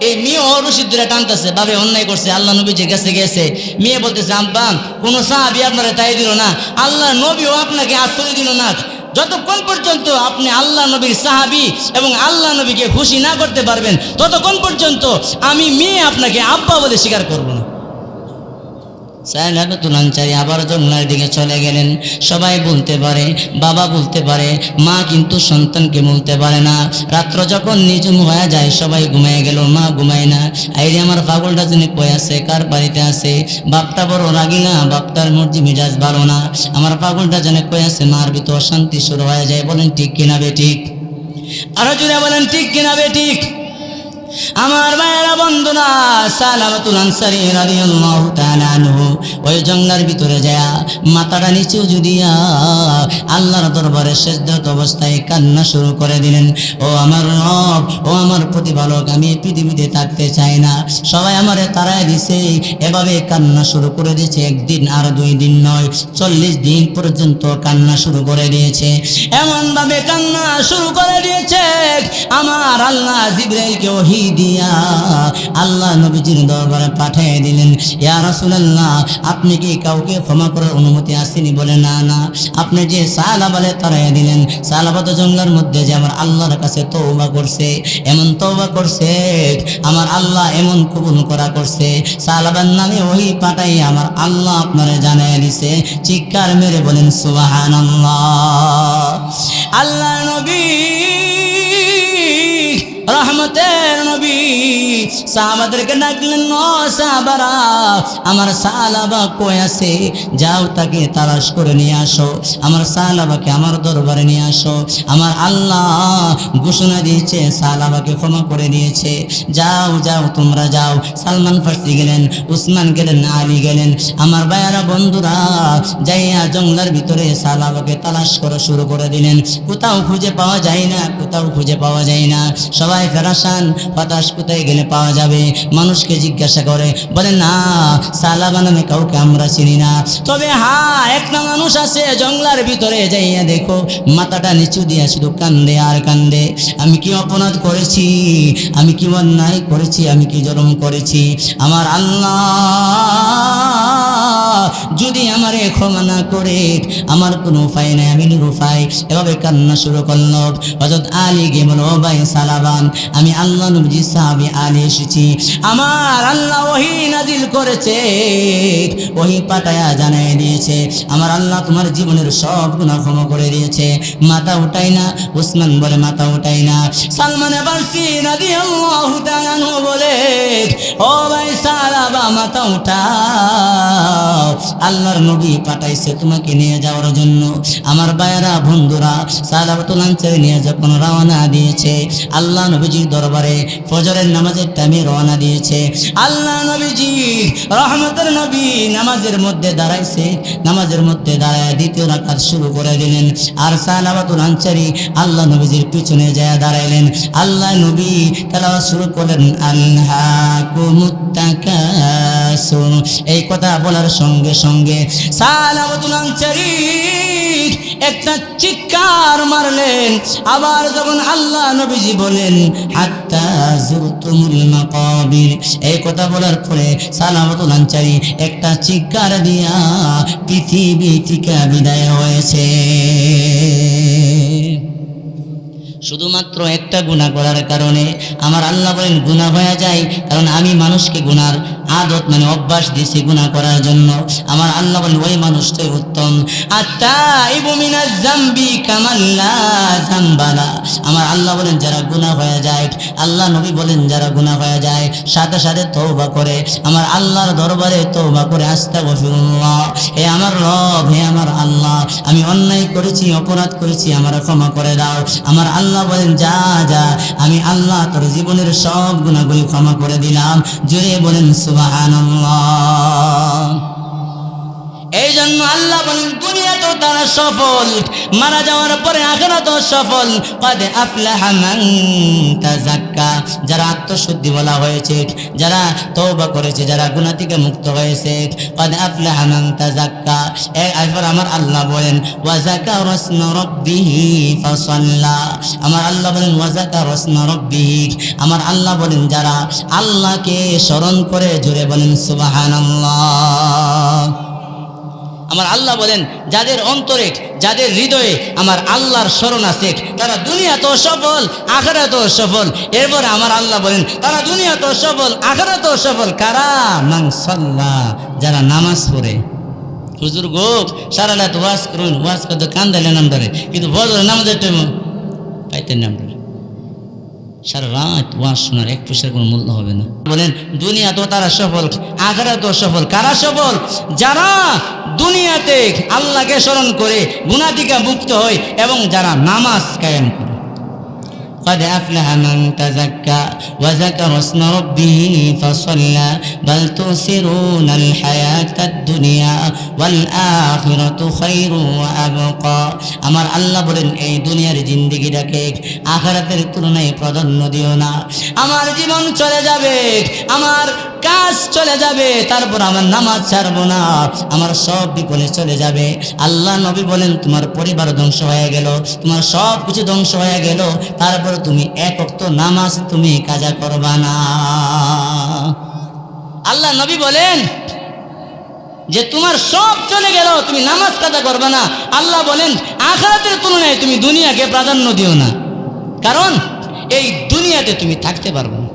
এই মেয়েও রশিদ ধরে টানতেছে, ভাবে অন্যায় করছে, আল্লাহ নবীজির কাছে গেছে। মেয়ে বলতেছে, আব্বা কোনো সাহাবী আপনারা তাই দিল না, আল্লাহ নবীও আপনাকে আশ্রয় দিল না। যতক্ষণ পর্যন্ত আপনি আল্লাহ নবীর সাহাবী এবং আল্লাহ নবীকে খুশি না করতে পারবেন, ততক্ষণ পর্যন্ত আমি মেয়ে আপনাকে আব্বা বলে স্বীকার করব না। সালামাতুল আনসারী আবার জঙ্গলের দিকে চলে গেলেন। সবাই বলতে পারে, বাবা বলতে পারে, মা কিন্তু সন্তানকে বলতে পারে না। রাত্র যখন নিঝুম হয়ে যায়, সবাই ঘুমায় গেল, মা ঘুমায় না। আইরে আমার পাগলটা যিনি কই আছে, কার বাড়িতে আছে? বাপটা বড় রাগি না, বাপটার মর্জি মেজাজ ভালো না। আমার পাগলটা যেন কই আছে, মার ভিতর অশান্তি শুরু হয়ে যায়। বলেন ঠিক কিনা বে ঠিক? আরো জুড়ে বলেন ঠিক কিনা বে ঠিক? আমার ভাইয়েরা বন্ধুরা, সালামাতুল আনসারী রাদিয়াল্লাহু তাআলা আনহু ওই জঙ্গলের ভিতরে যায় মাথাটা নিচু জুদিয়া আল্লাহর দরবারে সিজদাত অবস্থায় কান্না শুরু করে দিলেন। ও আমার রব, ও আমার প্রতিপালক, আমি এই পৃথিবীতে থাকতে চাই না, সবাই আমারে তাড়ায় দিছে। এভাবে কান্না শুরু করে দিয়েছে। একদিন আর 2 দিন নয়, 40 দিন পর্যন্ত কান্না শুরু করে দিয়েছে। এমনভাবে কান্না শুরু করে দিয়েছে, আমার আল্লাহ জিবরাইলকে ওহী দিয়া আল্লাহ নবীজির দরবারে পাঠিয়ে দিলেন। ইয়া রাসূলুল্লাহ, আপনি কি কাউকে ক্ষমা করার অনুমতি আসেনি? বলে না না। আপনি যে সাহাবালে তাড়াইয়া দিলেন, সাহাবা তো জঙ্গলের মধ্যে যে আমার আল্লাহর কাছে তওবা করছে, এমন তওবা করছে, আমার আল্লাহ এমন কবুল করা করছে, সাহাবার নামে ওহী পাঠাই আমার আল্লাহ আপনারে জানাইয়া দিছে। চিৎকার মেরে বলেন সুবহানাল্লাহ। আল্লাহ নবী রহমতের নবী সাহাবাদেরকে ডাকলেন, ও সাহাবারা, আমার সাহাবা কই আছে? যাও তাকে তালাশ করে নিয়ে আসো, আমার সাহাবাকে আমার দরবারে নিয়ে আসো। আমার আল্লাহ ঘোষণা দিয়েছে, সাহাবাকে ক্ষমা করে দিয়েছে। যাও যাও, তোমরা যাও। সালমান ফার্সি গেলেন, উসমান গেলেন, আলী গেলেন। আমার ভাইয়ারা বন্ধুরা যাইয়া জঙ্গলের ভিতরে সাহাবাকে তালাশ করা শুরু করে দিলেন। কোথাও খুঁজে পাওয়া যায় না, কোথাও খুঁজে পাওয়া যায় না। সবাই ফেরাসান, হতাশ, কোথায় গেলে পাওয়া যাবে? মানুষকে জিজ্ঞাসা করে, বলে না, সালাবা নামে কাউকে আমরা চিনি না। তবে হ্যাঁ, একটা মানুষ আছে জঙ্গলার ভিতরে, যাইয়া দেখো, মাথাটা নিচু দিয়া শুধু কান্দে আর কান্দে। আমি কি অপরাধ করেছি? আমি কি অন্যায় করেছি? আমি কি জুলুম করেছি? আমার আল্লাহ যদি আমারে ক্ষমা না করে, আমার কোনো উপায় নাই, আমি নিরুপায়। এভাবে কান্না শুরু করল। হযরত আলী গে বলো, ভাই সালাবান, আমি আল্লাহ নবী সাহাবী আলী এসেছি। আমার আল্লাহ ওহী নাজিল করেছে, ওহী পাঠায়া জানাই দিয়েছে, আমার আল্লাহ তোমার জীবনের সব গুনাহ ক্ষমা করে দিয়েছে। মাথা উঠাই না। উসমান বলে, মাথা উঠাই না। সালমান ফারসি রাদিয়াল্লাহু তাআলা আনহু বলে, ও ভাই সালাবা, মাথা উঠাও, আল্লাহর নবী পাঠাইছে তোমাকে নিয়ে যাওয়ার জন্য। আমার ভাইয়েরা বন্ধুরা, সালাবাতুল আনসারী নিয়ে যখন রওনা দিয়েছে আল্লাহ নবীজির দরবারে, ফজরের নামাজের টাইমে রওনা দিয়েছে। আল্লাহ নবীজি রহমতের নবী নামাজের মধ্যে দাঁড়াইছে। নামাজের মধ্যে দাঁড়ায় দ্বিতীয় রাকাত শুরু করে দিলেন। আর সালাবাতুল আনসারী আল্লাহ নবীজির পিছনে যায় দাঁড়াইলেন। আল্লাহ নবী তেলাওয়াত শুরু করলেন, আল্লাকুমুত তাকাসুর। এই কথা বলার সঙ্গে সঙ্গে সালাবাতুল আনসারী একটা চিৎকার মারলেন। আবার যখন আল্লাহ নবীজি বলেন, হাত্তা যুরতুমুল মাকাবির, এই কথা বলার পরে সালাবাতুল আনসারী একটা চিৎকার দিয়া পৃথিবী থেকে বিদায় হয়েছে। শুধুমাত্র একটা গুনাহ করার কারণে আমার আল্লাহ বলেন গুনাহ হয়ে যায়, কারণ আমি মানুষকে গুনার আদত মানে অভ্যাস দিয়েছি গুনাহ করার জন্য। আমার আল্লাহ বলেন ওই মানুষটাই উত্তম। আত্তাইবু মিনাজ যামবি কামাল্লা যামবালা। আমার আল্লাহ বলেন যারা গুনাহ হয়ে যায়, আল্লাহ নবী বলেন যারা গুনাহ হয়ে যায় সাথে সাথে তওবা করে, আমার আল্লাহর দরবারে তওবা করে, আস্তাগফিরুল্লাহ, হে আমার রব, হে আমার আল্লাহ, আমি অন্যায় করেছি, অপরাধ করেছি, আমার ক্ষমা করে দাও। আমার আল্লাহ বলেন, যা যা, আমি আল্লাহ তোর জীবনের সব গুনাহগুলি ক্ষমা করে দিলাম। জোরে বলেন সুবহানাল্লাহ। এই জন্য আল্লাহ বলেন দুনিয়াতেও তারা সফল, মারা যাওয়ার পরে আখিরাতেও সফল। কদ আফলাহা মান তাযাক্কা, যারা আত্মশুদ্ধি বলা হয়েছে, যারা তওবা করেছে, যারা গুনাহ থেকে মুক্ত হয়েছে, কদ আফলাহা মান তাযাক্কা। এরপর আমার আল্লাহ বলেন ওয়া যাকারা ইসমা রাব্বিহি ফাসাল্লা। আমার আল্লাহ বলেন ওয়া যাকারা ইসমা রাব্বিহি, আমার আল্লাহ বলেন যারা আল্লাহকে স্মরণ করে, জোরে বলেন সুবহানাল্লাহ। আমার আল্লাহ বলেন যাদের অন্তরে, যাদের হৃদয়ে আমার আল্লাহর স্মরণ আছে, তারা দুনিয়াতেও সফল, আখিরাতেও সফল। এরপর আমার আল্লাহ বলেন তারা দুনিয়াতেও সফল, আখিরাতেও সফল। কারা? মান সাল্লাহ, যারা নামাজ পড়ে। হুজুর গো সারা রাত ওয়াজ করুন, ওয়াজ করতে কান্দালে নাম ধরে, কিন্তু বদর নামাজের টাইম পাইতেন নাম ধরে। সারা রাত ওয়াজ শোনার এক পয়সার কোনো মূল্য হবে না। বলেন দুনিয়াতেও তারা সফল, আখিরাতেও সফল। কারা সফল? যারা দুনিয়াতে আল্লাহকে স্মরণ করে গুনাহ থেকে মুক্ত হয় এবং যারা নামাজ কায়েম করে। قد أفلح من تزكى وذكر اسم ربه فصلى بل تؤثرون الحياة الدنيا والآخرة خير وأبقى। আমার আল্লাহ বলেন এই দুনিয়ার জিন্দেগিটাকে আখিরাতের তুলনায় প্রাধান্য দিও না। আমার জীবন চলে যাবে, আমার কাজ চলে যাবে, তারপর আমার নামাজ ছাড়বো না, আমার সব বিপদে চলে যাবে। আল্লাহ নবী বলেন তোমার পরিবার ধ্বংস হয়ে গেল, তোমার সব কিছু ধ্বংস হয়ে গেল, তারপর তুমি এক ওয়াক্ত নামাজ তুমি কাজা করবা না। আল্লাহ নবী বলেন যে তোমার সব চলে গেল, তুমি নামাজ কাজা করবা না। আল্লাহ বলেন আখিরাতের তুলনায় তুমি দুনিয়াকে প্রাধান্য দিও না, কারণ এই দুনিয়াতে তুমি থাকতে পারবে না।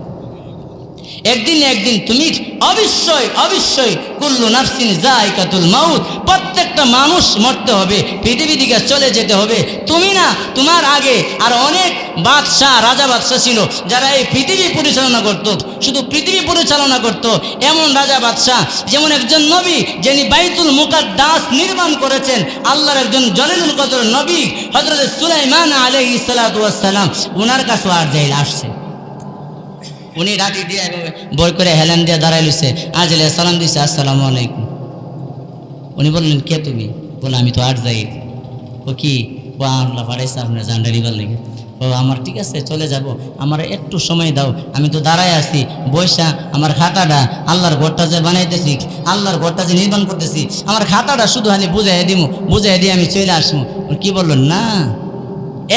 একদিন একদিন তুমি অবশ্যই অবশ্যই কুল্লু নাফসিন যায়কাতুল মাউত, প্রত্যেকটা মানুষ মরতে হবে, পৃথিবী থেকে চলে যেতে হবে। তুমি না, তোমার আগে আর অনেক বাদশাহ, রাজা বাদশাহ ছিল যারা এই পৃথিবী পরিচালনা করত, শুধু পৃথিবী পরিচালনা করত। এমন রাজা বাদশাহ যেমন একজন নবী, যিনি বাইতুল মুকাদ্দাস নির্মাণ করেছেন, আল্লাহর একজন জলিলুল কদর নবী হযরত সুলাইমান আলাইহিস সালাতু ওয়াস সালাম, ওনার কাছে আর যাইল আসছে। উনি রাতি দিয়ে বই করে হেলেন দিয়ে দাঁড়াই লইছে, আজলে সালাম দিছে, আসসালামু আলাইকুম। উনি বললেন কে তুমি? বলে আমি তো আর যাই। ও কি? ও আল্লাহ পাঠাইছে আপনার জান্ডা দিবার লেগে। ও আমার ঠিক আছে চলে যাব, আমার একটু সময় দাও, আমি তো দাঁড়ায় আছি বৈশা, আমার খাতাটা আল্লাহর ঘরটা যে বানাইতেছি, আল্লাহর ঘরটা যে নির্মাণ করতেছি, আমার খাতাটা শুধু খালি বুঝাই দিব, বুঝাই দিয়ে আমি চলে আসবো। কি বললেন? না,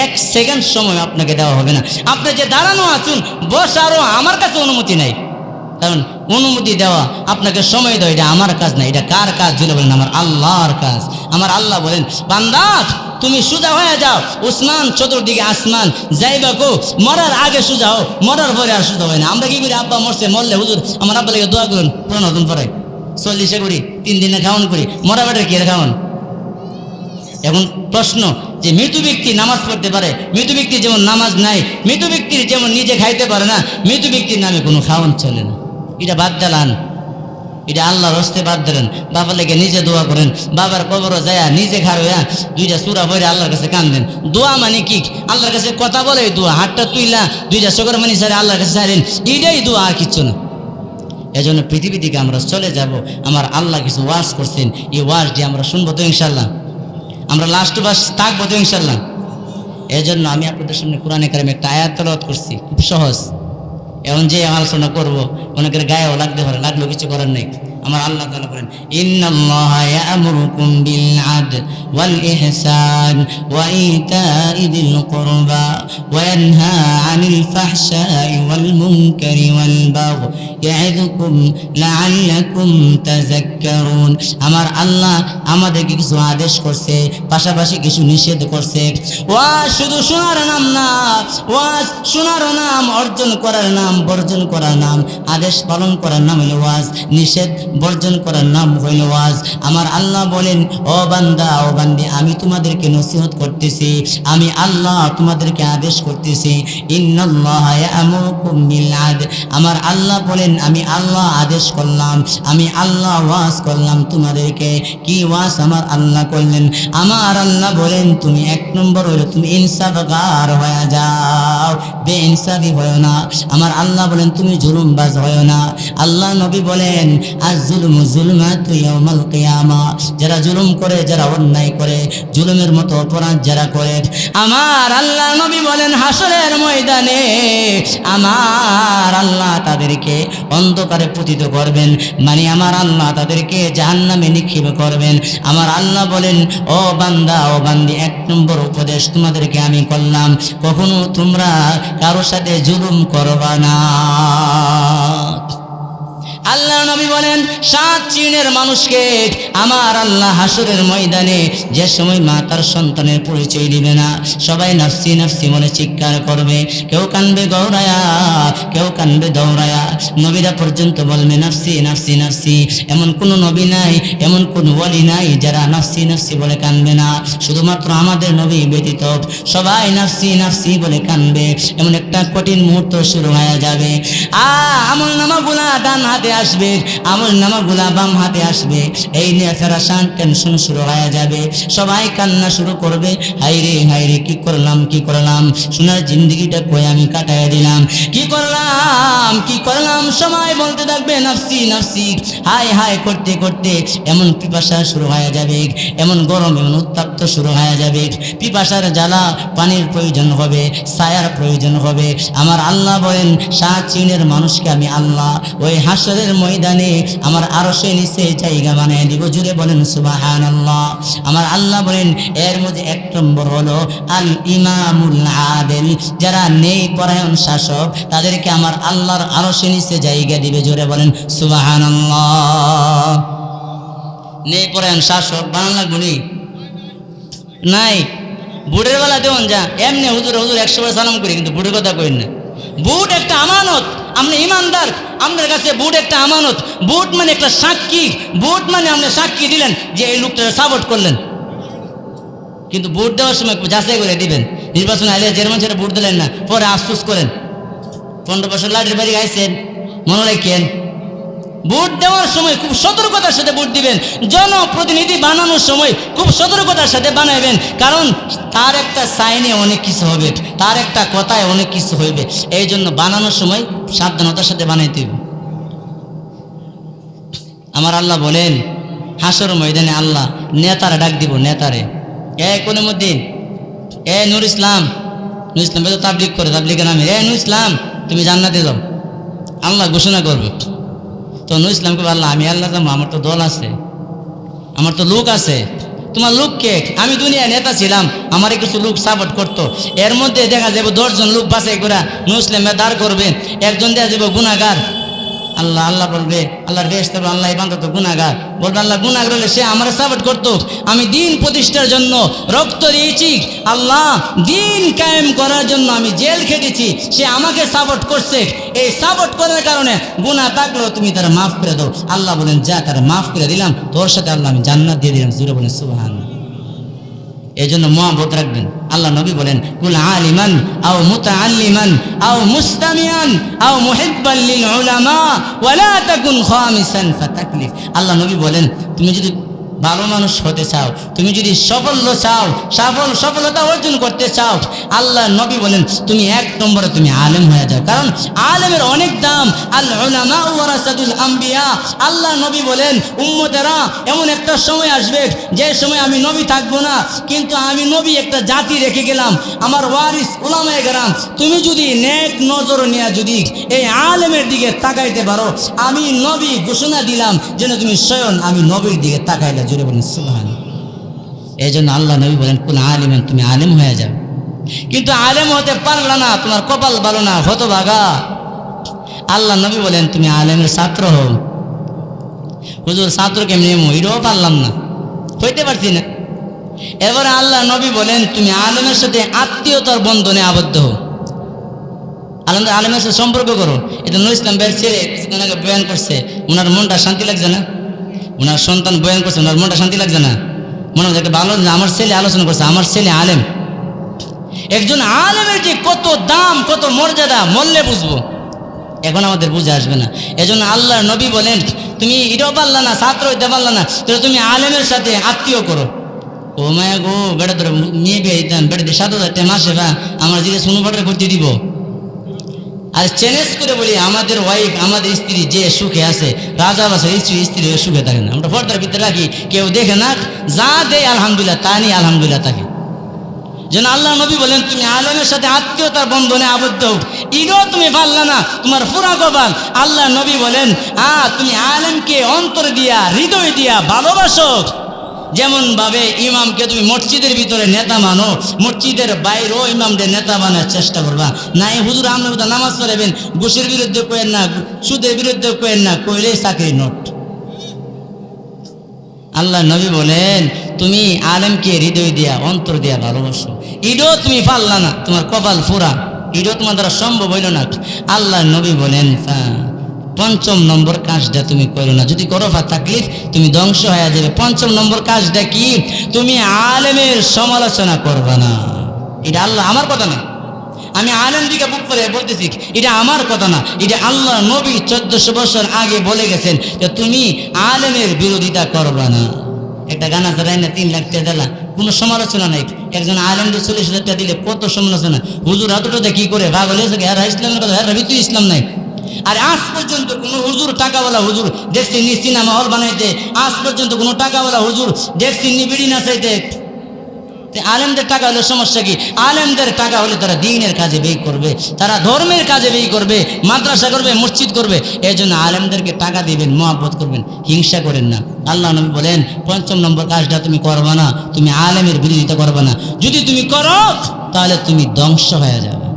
এক সেকেন্ড সময় আপনাকে দেওয়া হবে না। আপনি যে দাঁড়ানো আছেন, বসারও আমার কাছে অনুমতি নাই, কারণ অনুমতি দেওয়া, আপনাকে সময় দেওয়া, এটা আমার কাজ না। এটা কার কাজ? জুড়ে বলেন আমার আল্লাহর কাজ। আমার আল্লাহ বলেন বান্দা তুমি সোজা হয়ে যাও, উসমান চতুর্দিকে আসমান, যাইবা কো মরার আগে সোজা হও, মরার পরে আর সোজা হয় না। আমরা কি করি? আব্বা মরছে, মরলে হুজুর আমার আব্বা লেগে দোয়া করুন, পুরান নতুন পরে 40 করি, 3 দিনে খাওয়ান করি, মরা বেটার কি খাওয়ান। এখন প্রশ্ন যে মৃত ব্যক্তি নামাজ পড়তে পারে, মৃত ব্যক্তি যেমন নামাজ নাই, মৃত ব্যক্তির যেমন নিজে খাইতে পারে না, মৃত ব্যক্তির নামে কোনো খাওয়ান চলে না। এটা বাদ দিলান, এটা আল্লাহর হস্তে বাদ দিলেন। বাবার লেগে নিজে দোয়া করেন, বাবার কবরও যায় নিজে খারোয়া 2টা সূরা পড়ে আল্লাহর কাছে কান্দেন। দোয়া মানে কি? আল্লাহর কাছে কথা বলে দোয়া, হাতটা তুইলা 2টা শকর মানি সারে আল্লাহর কাছে ছাড়েন, এটাই দোয়া, আর কিচ্ছু না। এজন্য পৃথিবী থেকে আমরা চলে যাব, আমার আল্লাহ কিছু ওয়াজ করছেন, এই ওয়াজটি আমরা শুনবো তো ইনশাল্লাহ, আমরা লাস্ট বাস থাকবো তো ইনশাল্লাহ। এই জন্য আমি আপনাদের সামনে কোরআনে কারিমে একটা আয়াত তেলাওয়াত করছি, খুব সহজ। এখন যে আলোচনা করবো অনেকের গায়েও লাগতে পারে, লাগলেও কিছু করার নেই। আমার আল্লাহ তাআলা বলেন ইন্নাল্লাহা ইয়া'মুরুকুম বিল আদল ওয়াল ইহসান ওয়া ইতা'i যিল কুরবা ওয়া ইয়ানহা আনিল ফাহশাই ওয়াল মুনকারি ওয়াল বাগই ইয়া'iযুকুম লা'আল্লাকুম তাযাক্কারুন। আমার আল্লাহ আমাদেরকে কিছু আদেশ করছে, পাশাপাশি কিছু নিষেধ করছে। ওয়াজ শুধু শোনার নাম না, ওয়াজ শোনার নাম, অর্জন করার নাম, বর্জন করার নাম, আদেশ পালন করার নাম হলো ওয়াজ, নিষেধ বর্জন করার নাম হইল ওয়াজ। আমার আল্লাহ বলেন ও বান্দা, ও বান্দি, আমি তোমাদেরকে নসিহত করতেছি, আমি আল্লাহ তোমাদেরকে আদেশ করতেছি। ইন্নাল্লাহা ইয়া'মুরুকুম বিল আদল, আমার আল্লাহ বলেন আমি আল্লাহ আদেশ করলাম, আমি আল্লাহ ওয়াজ করলাম তোমাদেরকে। কি ওয়াজ আমার আল্লাহ করলেন? আমার আল্লাহ বলেন তুমি 1 নম্বর হইল তুমি ইনসাফগার হয়ে যাও, বেইনসাফি হয় না। আমার আল্লাহ বলেন তুমি জুলুমবাজ হয় না। আল্লাহ নবী বলেন যুলমু যুলমাতু ইয়াউমাল কিয়ামা, যারা জুলুম করে, যারা অন্যায় করে, জুলুমের মতো অপরাধ যারা করে, আমার আল্লাহ নবী বলেন হাসরের ময়দানে আমার আল্লাহ তাদেরকে অন্ধকারে পতিত করবেন, মানে আমার আল্লাহ তাদেরকে জাহান্নামে নিক্ষেপ করবেন। আমার আল্লাহ বলেন, ও বান্দা ও বান্দি, এক নম্বর উপদেশ তোমাদেরকে আমি করলাম, কখনো তোমরা কারোর সাথে জুলুম করবা না। আল্লাহ নবী বলেন 7 শ্রেণীর মানুষকে আমার আল্লাহ হাসরের ময়দানে যে সময় মা তার সন্তানের পরিচয় দিবে না, সবাই নাফসি নাফসি বলে চিৎকার করবে, কেউ কানবে গৌরায়া, কেউ কানবে দৌড়ায়া, নবীরা পর্যন্ত বলবে নাফসি নাফসি নাফসি। এমন কোনো নবী নাই, এমন কোনো ওয়ালি নাই যারা নাফসি নাফসি বলে কানবে না, শুধুমাত্র আমাদের নবী ব্যতীত সবাই নাফসি নাফসি বলে কানবে। এমন একটা কঠিন মুহূর্ত শুরু হয়ে যাবে, আমল নামাগুলা ডান হাতে আসবে, আমল নামাগুলা বাম হাতে আসবে, এই নিয়ে ফেরাসান টেনশন শুরু হয়ে যাবে, সবাই কান্না শুরু করবে, হাইরে হাইরে কি করলাম কি করলাম, সোনার জিন্দগিটা কই আমি কাটায় দিলাম, কি করলাম কি করলাম, সবাই বলতে থাকবে নাফসি নাফসি, হাই হাই করতে করতে এমন পিপাসা শুরু হয়ে যাবে, এমন গরম এমন উত্তাপ্ত শুরু হয়ে যাবে, পিপাসার জ্বালা, পানির প্রয়োজন হবে, ছায়ার প্রয়োজন হবে। আমার আল্লাহ বলেন 7 শ্রেণীর মানুষকে আমি আল্লাহ ওই হাসরের ময়দানে আমার আরশের নিচে জায়গা বানিয়ে দিব। জুড়ে বলেন সুবহানাল্লাহ। আমার আল্লাহ বলেন এর মধ্যে 1 নম্বর হলো আল ইমামুল আদিল, যারা ন্যায় পরায়ণ শাসক, তাদেরকে আমার আল্লাহর আরশের নিচে জায়গা দিবে। জুড়ে বলেন সুবহানাল্লাহ। ন্যায় পরায়ণ শাসক বানান লাগবে নাই, বুটের বেলা দেওয়ান যা এমনি হুজুর হুজুর 100 বার সালাম করি, কিন্তু বুটের কথা কই না। বুট একটা আমানত, আপনি ইমানদার, আপনার কাছে বুট একটা আমানত। বুট মানে একটা সাক্ষী, বুট মানে আপনি সাক্ষী দিলেন যে এই লোকটা সাপোর্ট করলেন, কিন্তু বুট দেওয়ার সময় যাচাই করে দিবেন। নির্বাচন আইলে চেয়ারম্যান ছেড়ে বুট দিলেন না, পরে আফসোস করেন 15 বছর লাঠির বাড়ি গাইছেন, মনে রাখেন বুট দেওয়ার সময় খুব সতর্কতার সাথে বুট দিবেন। জনপ্রতিনিধি বানানোর সময় খুব সতর্কতার সাথে বানাইবেন, কারণ তার একটা সাইনে অনেক কিছু হবে, তার একটা কথায় অনেক কিছু হইবে, এই জন্য বানানোর সময় সাবধানতার সাথে বানাইতে হবে। আমার আল্লাহ বলেন হাসর ময়দানে আল্লাহ নেতারা ডাক দিব, নেতারে, কোনমুদ্দিন, নূর ইসলাম, নূর ইসলাম তো তাবলিগ করে, তাবলিগের নামে নূর ইসলাম তুমি জান্নাতে যাও, আল্লাহ ঘোষণা করবে। তো নূর ইসলামকে বললাম আমি আল্লাহ যাবো, আমার তো দল আছে, আমার তো লোক আছে। তোমার লোককে, আমি দুনিয়া নেতা ছিলাম, আমারই কিছু লোক সাপোর্ট করতো, এর মধ্যে দেখা যাবে 10 জন লোক বাছাই করে নূর ইসলামে দাঁড় করবে, একজন দেওয়া যাবে গুনাহগার। আল্লাহ আল্লাহ বলবে, আল্লাহর বেহেশত বলবে আল্লাহ বান্দা তো গুনাহগার, বলবে আল্লাহ গুনাহগার হলে সে আমার সাপোর্ট করতো, আমি দিন প্রতিষ্ঠার জন্য রক্ত দিয়েছি, আল্লাহ দিন কায়েম করার জন্য আমি জেল খেটেছি, সে আমাকে সাপোর্ট করছে, এই সাপোর্ট করার কারণে গুনাহ থাকলেও তুমি তারা মাফ করে দাও। আল্লাহ বলেন যা, তারা মাফ করে দিলাম, তোর সাথে আল্লাহ আমি জান্নাত দিয়ে দিলাম। জুড়ে বলেন সুবহানাল্লাহ। এই জন্য মহব্বত রাখবেন। আল্লাহ নবী বলেন কুল আলিমান আও মুতাআল্লিমান আও মুস্তামিয়ান আও মুহিব্বান লিল উলামা ওয়ালা তাকুন খামিসান ফাতাকলিফ। আল্লাহ নবী বলেন তুমি যদি ভালো মানুষ হতে চাও, তুমি যদি সফলতা অর্জন করতে চাও, আল্লাহ নবী বলেন তুমি 1 নম্বরে তুমি আলেম হয়ে যাও, কারণ আলেমের অনেক দাম। আল উলামা ওয়ারাসাতুল আম্বিয়া। আল্লাহ নবী বলেন উম্মতেরা এমন একটা সময় আসবে যে সময় আমি নবী থাকবো না, কিন্তু আমি নবী একটা জাতি রেখে গেলাম, আমার ওয়ারিস উলামায়ে কেরাম। তুমি যদি নেক নজর নিয়ে যদি এই আলেমের দিকে তাকাইতে পারো, আমি নবী ঘোষণা দিলাম যেন তুমি স্বয়ং আমি নবীর দিকে তাকাইলে। জুড়ে বলেন সুবহানাল্লাহ। এই জন্য আল্লাহ নবী বলেন কুল আলিমান, তুমি আলেম হয়ে যাও, কিন্তু আলেম হতে পারলা না, তোমার কপাল ভালো না, হতভাগা। আল্লাহ নবী বলেন তুমি আলেমের ছাত্র হও। হুজুর ছাত্র কেমনি এটাও পারলাম না, হইতে পারছি না। এবারে আল্লাহ নবী বলেন তুমি আলেমের সাথে আত্মীয়তার বন্ধনে আবদ্ধ হও, আলেমের সাথে সম্পর্ক করো। এটা নূর ইসলাম ভাইয়ের ছেলে কিছুদিন আগে বয়ান করছে, ওনার মনটা শান্তি লাগছে না, ওনার সন্তান বয়ান করছে, ওনার মনটা শান্তি লাগছে না, মনে হচ্ছে একটা ভালো আমার ছেলে আলোচনা করছে, আমার ছেলে আলেম। একজন আলেমের যে কত দাম কত মর্যাদা মরলে বুঝবো, এখন আমাদের বুঝে আসবে না। এজন্য আল্লাহ নবী বলেন তুমি এটাও পারলা না, ছাত্র হইতে পারলা না, তাহলে তুমি আলেমের সাথে আত্মীয় করো। ও মায়া গো, বেড়া ধরে মেয়ে বিয়ে দিতাম, বেড়ে দিয়ে 7,000 টাকা মাসে বা আমার দিকে সোনো পাটরে করতে দিব, আর চ্যালেঞ্জ করে বলি, আমাদের ওয়াইফ, আমাদের স্ত্রী যে সুখে আছে, রাজা বাসার স্ত্রী সুখে থাকে না। আমরা পর্দার ভিতরে রাখি, কেউ দেখে না, যা দেয় আলহামদুলিল্লাহ, তা নিয়ে আলহামদুলিল্লাহ থাকে। যেন আল্লাহ নবী বলেন, তুমি আলেমের সাথে আত্মীয়তার বন্ধনে আবদ্ধ হোক, ইগো তুমি পারলা না, তোমার পুরা কপাল। আল্লাহ নবী বলেন, তুমি আলেমকে অন্তর দিয়া, হৃদয় দিয়া ভালোবাসো। যেমন ভাবে ইমামকে তুমি মসজিদের ভিতরে নেতা মানো, মসজিদের বাইরেও ইমামদের নেতা বানার চেষ্টা করবা। নাই হুজুর আমরা নামাজ পড়াবেন, ঘুষের বিরুদ্ধে কয়েন না, সুদের বিরুদ্ধে কয়েন না, কইলে চাকরি নোট। আল্লাহ নবী বলেন, তুমি আলেমকে হৃদয় দিয়া, অন্তর দিয়া ভালোবাসো। ইডো তুমি পারলা না, তোমার কপাল ফুরা, ইডো তোমার দ্বারা সম্ভব হইল না। আল্লাহ নবী বলেন, পঞ্চম নম্বর কাজটা তুমি করো না, যদি করো তাকলিফ, তুমি ধ্বংস হয়ে যাবে। পঞ্চম নম্বর কাজটা কি? তুমি আলেমের সমালোচনা করবা না। এটা আল্লাহ, আমার কথা না, আমি আলেম দিকে বুক করে বলতেছি, এটা আমার কথা না, এটা আল্লাহ নবী 1400 বছর আগে বলে গেছেন যে তুমি আলেমের বিরোধিতা করবা না। একটা গান আছে, রাইনা 3 লাখ টাকা দিলা, কোনো সমালোচনা নাই। একজন আলেমদের 40,000 টাকা দিলে কত সমালোচনা। হুজুর হাতটা কি করে ভাগ হলে ইসলামের কথা, তুই ইসলাম নাই। আর আজ পর্যন্ত কোনো হুজুর, টাকাওয়ালা হুজুর দেখছি নি সিনেমা হল বানাইতে, আজ পর্যন্ত কোনো টাকাওয়ালা হুজুর দেখছি নি বিড়ি নাচাইতে। আলেমদের টাকা হলে সমস্যা কি? আলেমদের টাকা হলে তারা দ্বীনের কাজে ব্যয় করবে, তারা ধর্মের কাজে ব্যয় করবে, মাদ্রাসা করবে, মসজিদ করবে। এই জন্য আলেমদেরকে টাকা দিবেন, মহব্বত করবেন, হিংসা করেন না। আল্লাহ নবী বলেন, পঞ্চম নম্বর কাজটা তুমি করবা না, তুমি আলেমের বিরোধিতা করবা না। যদি তুমি করো তাহলে তুমি ধ্বংস হয়ে যাবে।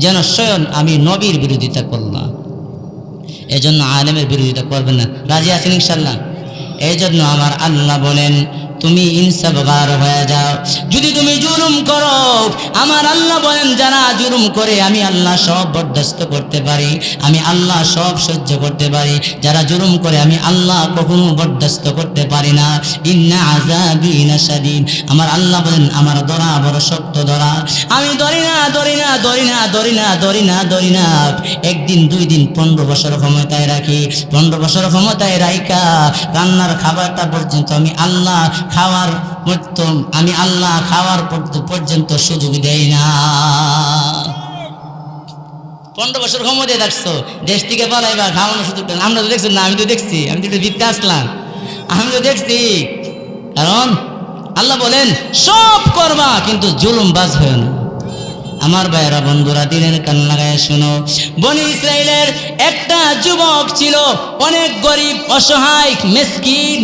যেন স্বয়ং আমি নবীর বিরোধিতা করলাম, এজন্য আলেমের বিরোধিতা করবেন না। রাজি আছেন ইনশাল্লাহ? এই জন্য আমার আল্লাহ বলেন, তুমি ইনসাফগার হয়ে যাও। যদি তুমি জুলুম করো, আমার আল্লাহ বলেন, যারা জুলুম করে আমি আল্লাহ সব বরদাস্ত করতে পারি, আমি আল্লাহ সব সহ্য করতে পারি। যারা জুলুম করে আমি আল্লাহ কখনো বরদাস্ত করতে পারি না। ইন্না আযাবি লাশাদীদ, আমার আল্লাহ বলেন, আমার ধরা বড় শক্ত ধরা, আমি ধরি না, ধরি না, ধরি না, ধরি না, ধরি না, ধরি না। একদিন, 2 দিন, 15 বছর ক্ষমতায় রাখি, 15 বছর ক্ষমতায় রাইকা রান্নার খাবারটা পর্যন্ত আমি আল্লাহ খাওয়ার আমি আল্লাহ খাওয়ার পর্যন্ত সুযোগ দেই না। 15 বছর ক্ষমতায় রাখছো, দেশ থেকে পালাইবা, খাওয়ানোর সুযোগ। আমরা তো দেখছি না, আমি তো দেখছি, আমি তো জিততে আসলাম, আমি তো দেখছি। কারণ আল্লাহ বলেন, সব করবা কিন্তু জুলুম বাজ হয় না। আমার ভাইয়েরা, বন্ধুরা, দিনের কান লাগায় শোনো। বনি ইসরাইলের একটা যুবক ছিল, অনেক গরিব, অসহায়, মিসকিন,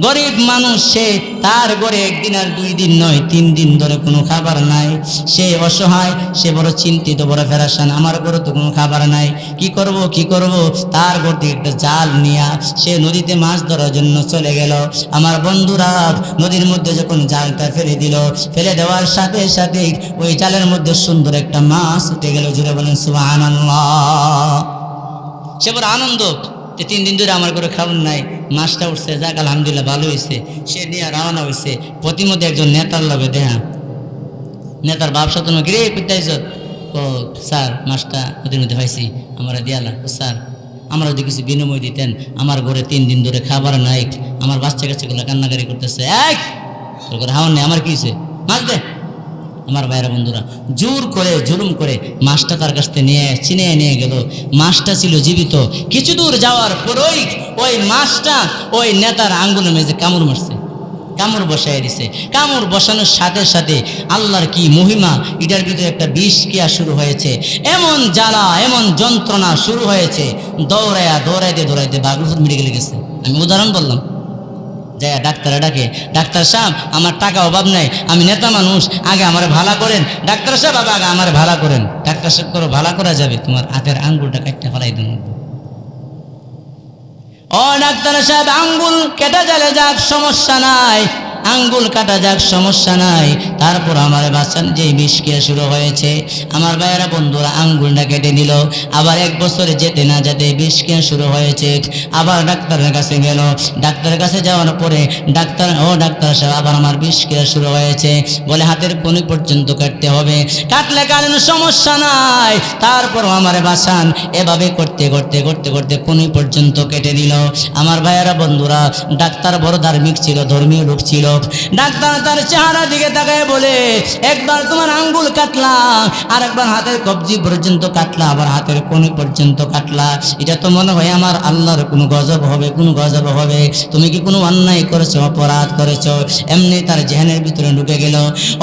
গরিব মানুষ। সে, তার ঘরে 1 দিন আর 2 দিন নয়, 3 দিন ধরে কোনো খাবার নাই। সে অসহায়, সে বড় চিন্তিত, বড় ফেরাসান, আমার ঘরে তো কোনো খাবার নাই, কি করব, কি করব। তার ঘর থেকে একটা জাল নিয়ে সে নদীতে মাছ ধরার জন্য চলে গেল। আমার বন্ধুরা, নদীর মধ্যে যখন জালটা ফেলে দিল, ফেলে দেওয়ার সাথে সাথে ওই জালের মধ্যে সুন্দর একটা মাছ উঠে গেল। জুড়ে বলেন সুবহানাল্লাহ। সে বড় আনন্দ, 3 দিন ধরে আমার ঘরে খাবার নাই, মাছটা উঠছে, যাক আলহামদুলিল্লাহ ভালো হয়েছে। সে নিয়ে রওনা হয়েছে। প্রতিমধ্যে একজন নেতার লগে দেখা, নেতার ব্যবসা তুমি গিরে পিতাইছ, ও স্যার মাছটা নদীর মধ্যে পাইছি, আমরা দিয়ালা। ও স্যার, আমরা যদি কিছু বিনিময় দিতেন, আমার ঘরে 3 দিন ধরে খাবার নাই, আমার বাচ্চা কাচ্চাগুলো কান্নাকারি করতেছে। এক তোর ঘরে হাওয়ার নেই, আমার কি হয়েছে, মাছ দে। আমার ভাইয়েরা, বন্ধুরা, জোর করে, জুলুম করে মাছটা তার কাছ থেকে চিনে নিয়ে গেল। মাছটা ছিল জীবিত। কিছু দূর যাওয়ার পরই ওই মাছটা ওই নেতার আঙ্গুলের মেঝে কামড় মারছে, কামড় বসাই দিছে। কামড় বসানোর সাথে সাথে আল্লাহর কি মহিমা, এটার ভিতরে একটা বিষ ক্রিয়া শুরু হয়েছে। এমন জ্বালা, এমন যন্ত্রণা শুরু হয়েছে, দৌড়াইতে বাগলপুর মেডিকেলে গেছে। আমি উদাহরণ বললাম। যাই ডাক্তারে ডাকে, ডাক্তার সাহেব আমার টাকা অভাব নাই, আমি নেতা মানুষ, আগে আমার ভাড়া করেন। ডাক্তার সাহেব, আগে আমার ভাড়া করেন। ডাক্তার সাহেব, করো, ভাড়া করা যাবে, তোমার হাতের আঙ্গুলটা কাটতে ফেলাই দেন। ও ডাক্তার সাহেব, আঙ্গুল কেটে গেলে যাক, সমস্যা নাই, আঙ্গুল কাটা যাক, সমস্যা নাই। তারপর আমার বাচ্চার যে বিষ ক্রিয়া শুরু হয়েছে, আমার ভাইয়েরা, বন্ধুরা, আঙ্গুলটা কেটে নিল। আবার 1 বছরে যেতে না যেতে বিষ ক্রিয়া শুরু হয়েছে। আবার ডাক্তারের কাছে গেল। ডাক্তারের কাছে যাওয়ার পরে ডাক্তার, ও ডাক্তার সাহেব, আবার আমার বিষ ক্রিয়া শুরু হয়েছে, বলে হাতের কনুই পর্যন্ত কাটতে হবে। কাটলে কারণ সমস্যা নাই। তারপর আমার বাসান এভাবে করতে করতে করতে করতে কনুই পর্যন্ত কেটে দিল। আমার ভাইয়েরা, বন্ধুরা, ডাক্তার বড় ধার্মিক ছিল, ধর্মীয় লোক ছিল। ডাক্তার তার চেহারা দিকে তাকায় বলে, একবার তোমার আঙ্গুল কাটলা, আর একবার হাতের কবজি পর্যন্ত কাটলা, আবার হাতের কোণে পর্যন্ত কাটলা, এটা তো মনে হয় আমার আল্লাহর কোনো গজব হবে, কোনো গজব হবে। তুমি কি কোনো অন্যায় করেছো, অপরাধ করেছো? এমনি তার জেহেনের ভিতরে ঢুকে গেল,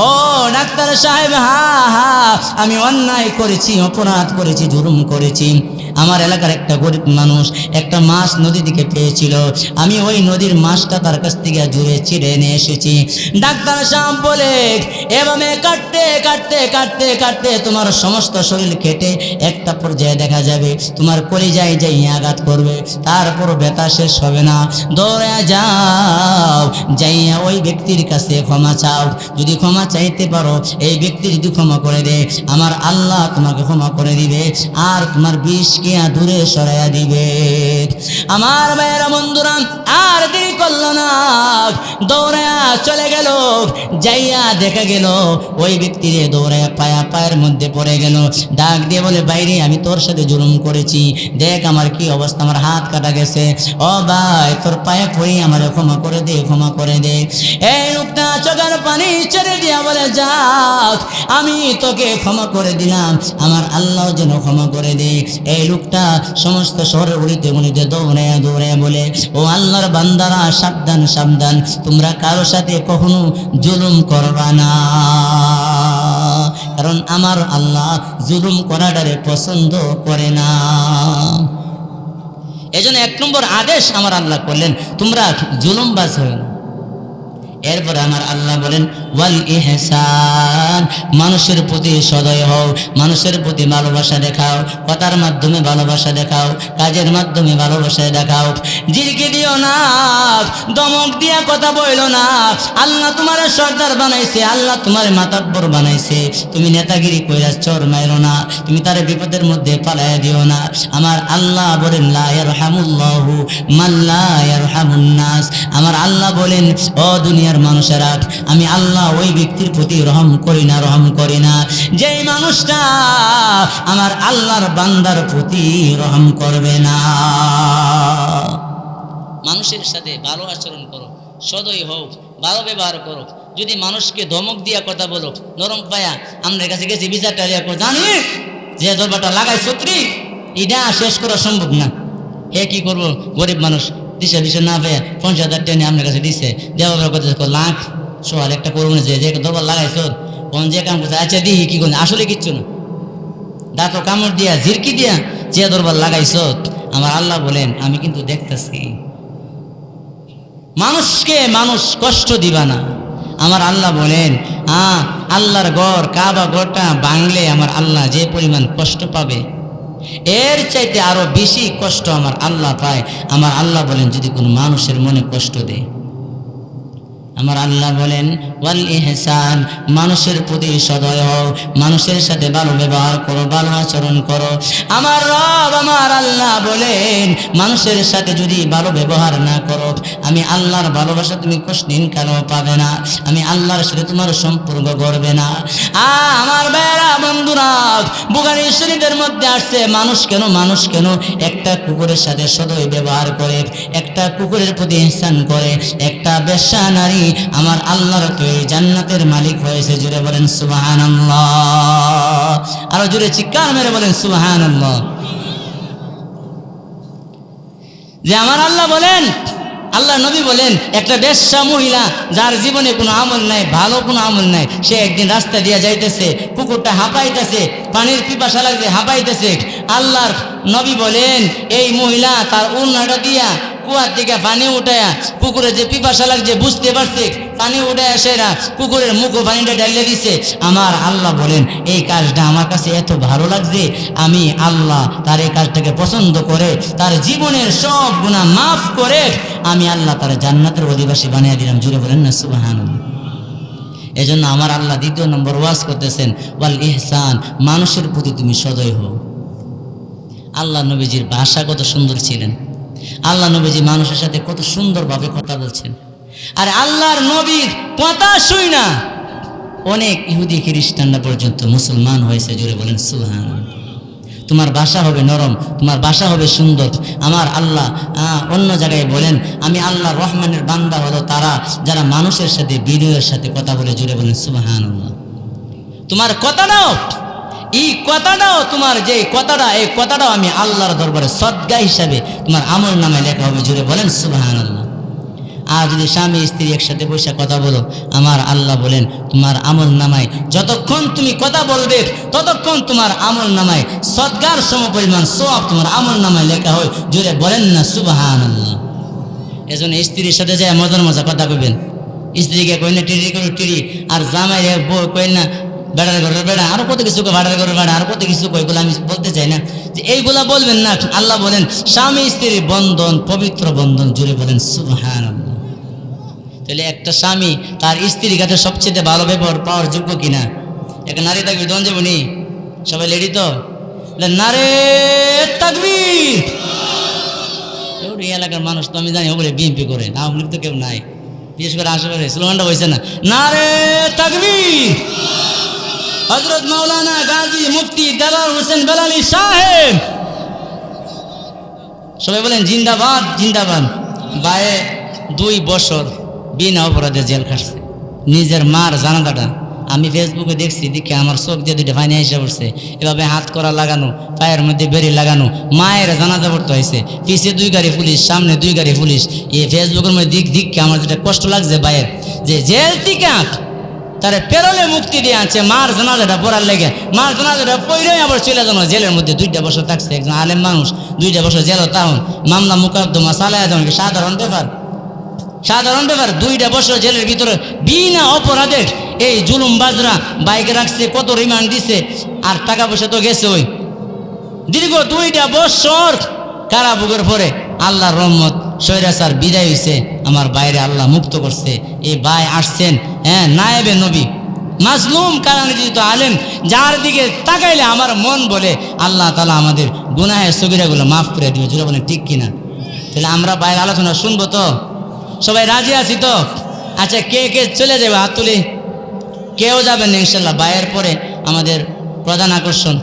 ও ডাক্তার সাহেব, হা হা, আমি অন্যায় করেছি, অপরাধ করেছি, জুলুম করেছি। আমার এলাকার একটা গরিব মানুষ একটা মাছ নদী থেকে পেয়েছিল, আমি ওই নদীর মাছটা তার কাছ থেকে জুড়ে চিড়ে এনে এসেছি। ডাক্তার সাহেব বলে, এভাবে কাটতে কাটতে কাটতে কাটতে তোমার সমস্ত শরীর কেটে একটা পর্যায়ে দেখা যাবে তোমার কলিজায় যাই আঘাত করবে, তারপর ব্যথা শেষ হবে না। দৌড়ে যাও, যাইয়া ওই ব্যক্তির কাছে ক্ষমা চাও। যদি ক্ষমা চাইতে পারো, এই ব্যক্তি যদি ক্ষমা করে দে, আমার আল্লাহ তোমাকে ক্ষমা করে দিবে, আর তোমার বিষকে দূরে সরাইয়া দিবে। আমার ভাইয়েরা, বন্ধুরা, আর দেরি করল না, দৌড়ায়া চলে গেল। যাইয়া দেখা গেল ওই ব্যক্তিরে দৌড়ায়া পায়ের মধ্যে পড়ে গেল। ডাক দিয়ে বলে, বাইরে আমি তোর সাথে জুলুম করেছি, দেখ আমার কি অবস্থা, আমার হাত কাটা গেছে। ও ভাই, তোর পায়ে পড়ি, আমার ক্ষমা করে দে, ক্ষমা করে দে। এই লোকটা চোখের পানি ছেড়ে দিয়া বলে, যাক, আমি তোকে ক্ষমা করে দিলাম, আমার আল্লাহ যেন ক্ষমা করে দে। এই লোকটা সমস্ত শহরের উড়িতে উড়িতে দৌড়ে দৌড়ে বলে, ও আল্লাহর বান্দারা, সাবধান সাবধান, তোমরা কারোর সাথে কখনো জুলুম করবা না, কারণ আমার আল্লাহ জুলুম করাটারে পছন্দ করে না। এজন্য 1 নম্বর আদেশ আমার আল্লাহ করলেন, তোমরা জুলুমবাজ হও না। এরপরে আমার আল্লাহ বলেন, ওয়াল ইহসান, মানুষের প্রতি সদয় হও, মানুষের প্রতি ভালোবাসা দেখাও, কথার মাধ্যমে ভালোবাসা দেখাও, কাজের মাধ্যমে ভালোবাসা দেখাও। জিরকি দিও না, দমক দিয়া কথা বইলো না। আল্লাহ তোমার সর্দার বানাইছে, আল্লাহ তোমার মাতাব্বর বানাইছে, তুমি নেতাগিরি কইরা চোর মাইরো না, তুমি তার বিপদের মধ্যে পালাইয়া দিও না। আমার আল্লাহ বলেন, লা ইয়ারহামুল্লাহু মান লা ইয়ারহামুন নাস, আমার আল্লাহ বলেন, ও দুনিয়ার মানুষেরা, আমি আল্লাহ ওই ব্যক্তির প্রতি রহম করি না, রহম করি না যেই মানুষটা আমার আল্লাহর বান্দার প্রতি রহম করবে না। মানুষের সাথে ভালো আচরণ করো, সদয় হোক, ভালো ব্যবহার করো। যদি মানুষকে ধমক দিয়া কথা বলো, নরম পায়া, আমাদের কাছে গেছি বিচারটা জানি যে দরবারটা লাগাই ছত্রি, এটা শেষ করা সম্ভব না। হে কি করবো, গরিব মানুষ, দিশা দিশা না পেয়ে 50,000 টাকা নিয়ে আপনার কাছে দিচ্ছে, দেওয়ার কথা লাখ সোয়াল একটা করবো না, যে দরবার লাগাইছ কোন যে কাম করছে, আচ্ছা দিহি কি করছে, আসলে কিচ্ছু না, দাঁত কামড় দিয়া ঝিরকি দিয়া যে দরবার লাগাইছ। আমার আল্লাহ বলেন, আমি কিন্তু দেখতেছি, মানুষকে মানুষ কষ্ট দিবা না। আমার আল্লাহ বলেন, আল্লাহর ঘর, কাবা ঘরটা ভাঙলে আমার আল্লাহ যে পরিমাণ কষ্ট পাবে, এর চাইতে আরো বেশি কষ্ট আমার আল্লাহ পায়। আমার আল্লাহ বলেন, যদি কোনো মানুষের মনে কষ্ট দেয়, আমার আল্লাহ বলেন, ওয়াল ইহসান, মানুষের প্রতি সদয় হও, মানুষের সাথে ভালো ব্যবহার করো, ভালো আচরণ করো। আমার রব, আমার আল্লাহ বলেন, মানুষের সাথে যদি ভালো ব্যবহার না করো, আমি আল্লাহর ভালোবাসা তুমি কোনদিন কেন পাবে না, আমি আল্লাহর সাথে তোমার সম্পর্ক গড়বে না। আমার ভাইরা, বন্ধুরা, বুখারী শরীফের মধ্যে আসছে, মানুষ কেন একটা কুকুরের সাথে সদয় ব্যবহার করে, একটা কুকুরের প্রতি ইহসান করে, একটা বেশ্যা নারী আমার আল্লাহর তৈরি জান্নাতের মালিক হয়েছে। জুড়ে বলেন সুবহানাল্লাহ, আরো জুড়ে চিৎকার মেরে বলেন সুবহানাল্লাহ। যে আমার আল্লাহ বলেন, আল্লাহ নবী বলেন, একটা বেশ্যা মহিলা যার জীবনে কোনো আমল নাই, ভালো কোনো আমল নাই, সে একদিন রাস্তা দিয়ে যাইতেছে, কুকুরটা হাঁপাইতেছে, পানির পিপাসা লাগছে, হাঁপাইতেছে। আল্লাহর নবী বলেন, এই মহিলা তার উন্নাটা দিয়া কুয়ার থেকে পানি উঠায়া, কুকুরের যে পিপাসা লাগছে বুঝতে পারছে, পানি উঠায় সেরা কুকুরের মুখো পানিটা ঢালিয়ে দিছে। আমার আল্লাহ বলেন, এই কাজটা আমার কাছে এত ভালো লাগছে, আমি আল্লাহ তার এই কাজটাকে পছন্দ করে তার জীবনের সব গুনাহ মাফ করে আমি আল্লাহ তার জান্নাতের অধিবাসী বানিয়ে দিলাম। জুড়ে বলেন না সুবহানাল্লাহ। এজন্য আমার আল্লাহ 2 নম্বর ওয়াজ করতেছেন, ওয়াল ইহসান, মানুষের প্রতি তুমি সদয় হও। আল্লাহ নবীজির ভাষা কত সুন্দর ছিলেন, আল্লাহ নবীজি মানুষের সাথে কত সুন্দরভাবে কথা বলছেন। আর আল্লাহর নবীর কথা শুই না অনেক ইহুদি খ্রিস্টানরা পর্যন্ত মুসলমান হয়েছে। জুড়ে বলেন সুবহানাল্লাহ। তোমার ভাষা হবে নরম, তোমার ভাষা হবে সুন্দর। আমার আল্লাহ অন্য জায়গায় বলেন, আমি আল্লাহ রহমানের বান্দা হলো তারা যারা মানুষের সাথে বিনয়ের সাথে কথা বলে। জুড়ে বলেন সুবহানাল্লাহ। তোমার কথাটাও তোমার যে কথাটা, এই কথাটাও আমি আল্লাহর দরবারে সদকা হিসাবে তোমার আমল নামায় লেখা হবে। জুড়ে বলেন সুবহানাল্লাহ। আর যদি স্বামী স্ত্রী একসাথে বসে কথা বলো, আমার আল্লাহ বলেন তোমার আমল নামায় যতক্ষণ তুমি কথা বলবে ততক্ষণ তোমার আমল নামায় সদকার সমপরিমাণ সওয়াব তোমার আমল নামায় লেখা হয়। জুড়ে বলেন না সুবহানাল্লাহ। এজন্য স্ত্রীর সাথে যায় মজার মজা কথা কইবেন। স্ত্রীকে কই না টিরি করে টিরি, আর জামাই কই না বেড়ার ঘরের বেড়া, আরো কত কিছু ভাড়ার ঘরের বেড়া, আরো কত কিছু কইগুলো আমি বলতে চাই না, যে এইগুলা বলবেন না। আল্লাহ বলেন স্বামী স্ত্রীর বন্ধন পবিত্র বন্ধন। জুড়ে বলেন সুবহানাল্লাহ। তাহলে একটা স্বামী তার স্ত্রীর কাছে সবচেয়ে ভালো ব্যবহার পাওয়ার যোগ্য কিনা? একটা নারী তাকবীর দন যাবনি, সবাই লেডি তো? নারে তাকবীর। এই এলাকার মানুষ তো আমি জানি ওগুলো বিএনপি করে, আওয়ামী লীগ তো কেউ নাই, বিশেষ করে আশেপাশে স্লোগানটা হয়েছে না, নারে তাকবীর। হযরত মাওলানা গাজী মুফতি দেলাওয়ার হোসেন বেলালী সাহেব, সবাই বলেন জিন্দাবাদ জিন্দাবাদ। বায়ে 2 বছর বিনা অপরাধে জেল খাটছে। নিজের মার জানাজাটা আমি ফেসবুকে দেখছি, দেখে আমার চোখ দিয়ে 2টা পানি এসে পড়ছে। এভাবে হাত করা লাগানো, পায়ের মধ্যে বেরি লাগানো, মায়ের জানাজা পড়তে হয়েছে। পিছিয়ে 2 গাড়ি পুলিশ, সামনে 2 গাড়ি পুলিশ। এই ফেসবুকের মধ্যে দিককে আমার যেটা কষ্ট লাগছে ভাইয়ের, যে জেল থেকে তারা পেরোলে মুক্তি দিয়ে আনছে মার জানাজাটা পড়ার লেগে। মার জানাজাটা পড়ে আবার চলে যানো জেলের মধ্যে। 2টা বছর থাকছে একজন আলেম মানুষ, 2টা বছর জেল। তাহন মামলা মোকদ্দমা চালায় দেওয়া কি সাধারণ ব্যাপার? সাধারণ ব্যাপার। 2টা বছর জেলের ভিতরে বিনা অপরাধের এই জুলুম বাজরা বাইকে রাখছে, কত রিমান্ড দিছে, আর টাকা পয়সা তো গেছে। ওই দীর্ঘ 2টা বছর কারাভোগের পরে আল্লাহর রহমত স্বৈরাচার বিদায় হয়েছে। আমার বাইরে আল্লাহ মুক্ত করছে। এই ভাই আসছেন নায়েবে নবী, মাজলুম কারানির্যাতিত আলেম, যার দিকে তাকাইলে আমার মন বলে আল্লাহ তাআলা আমাদের গুনাহের সগীরাগুলো মাফ করে দিবে। যেটা বলেন ঠিক কিনা? তাহলে আমরা বাইরে আলোচনা শুনবো তো? সবাই রাজি আছি তো? আচ্ছা, কে কে চলে যাবে হাত তুলি। কেউ যাবেন না ইনশাল্লাহ। বাইরের পরে আমাদের প্রধান আকর্ষণ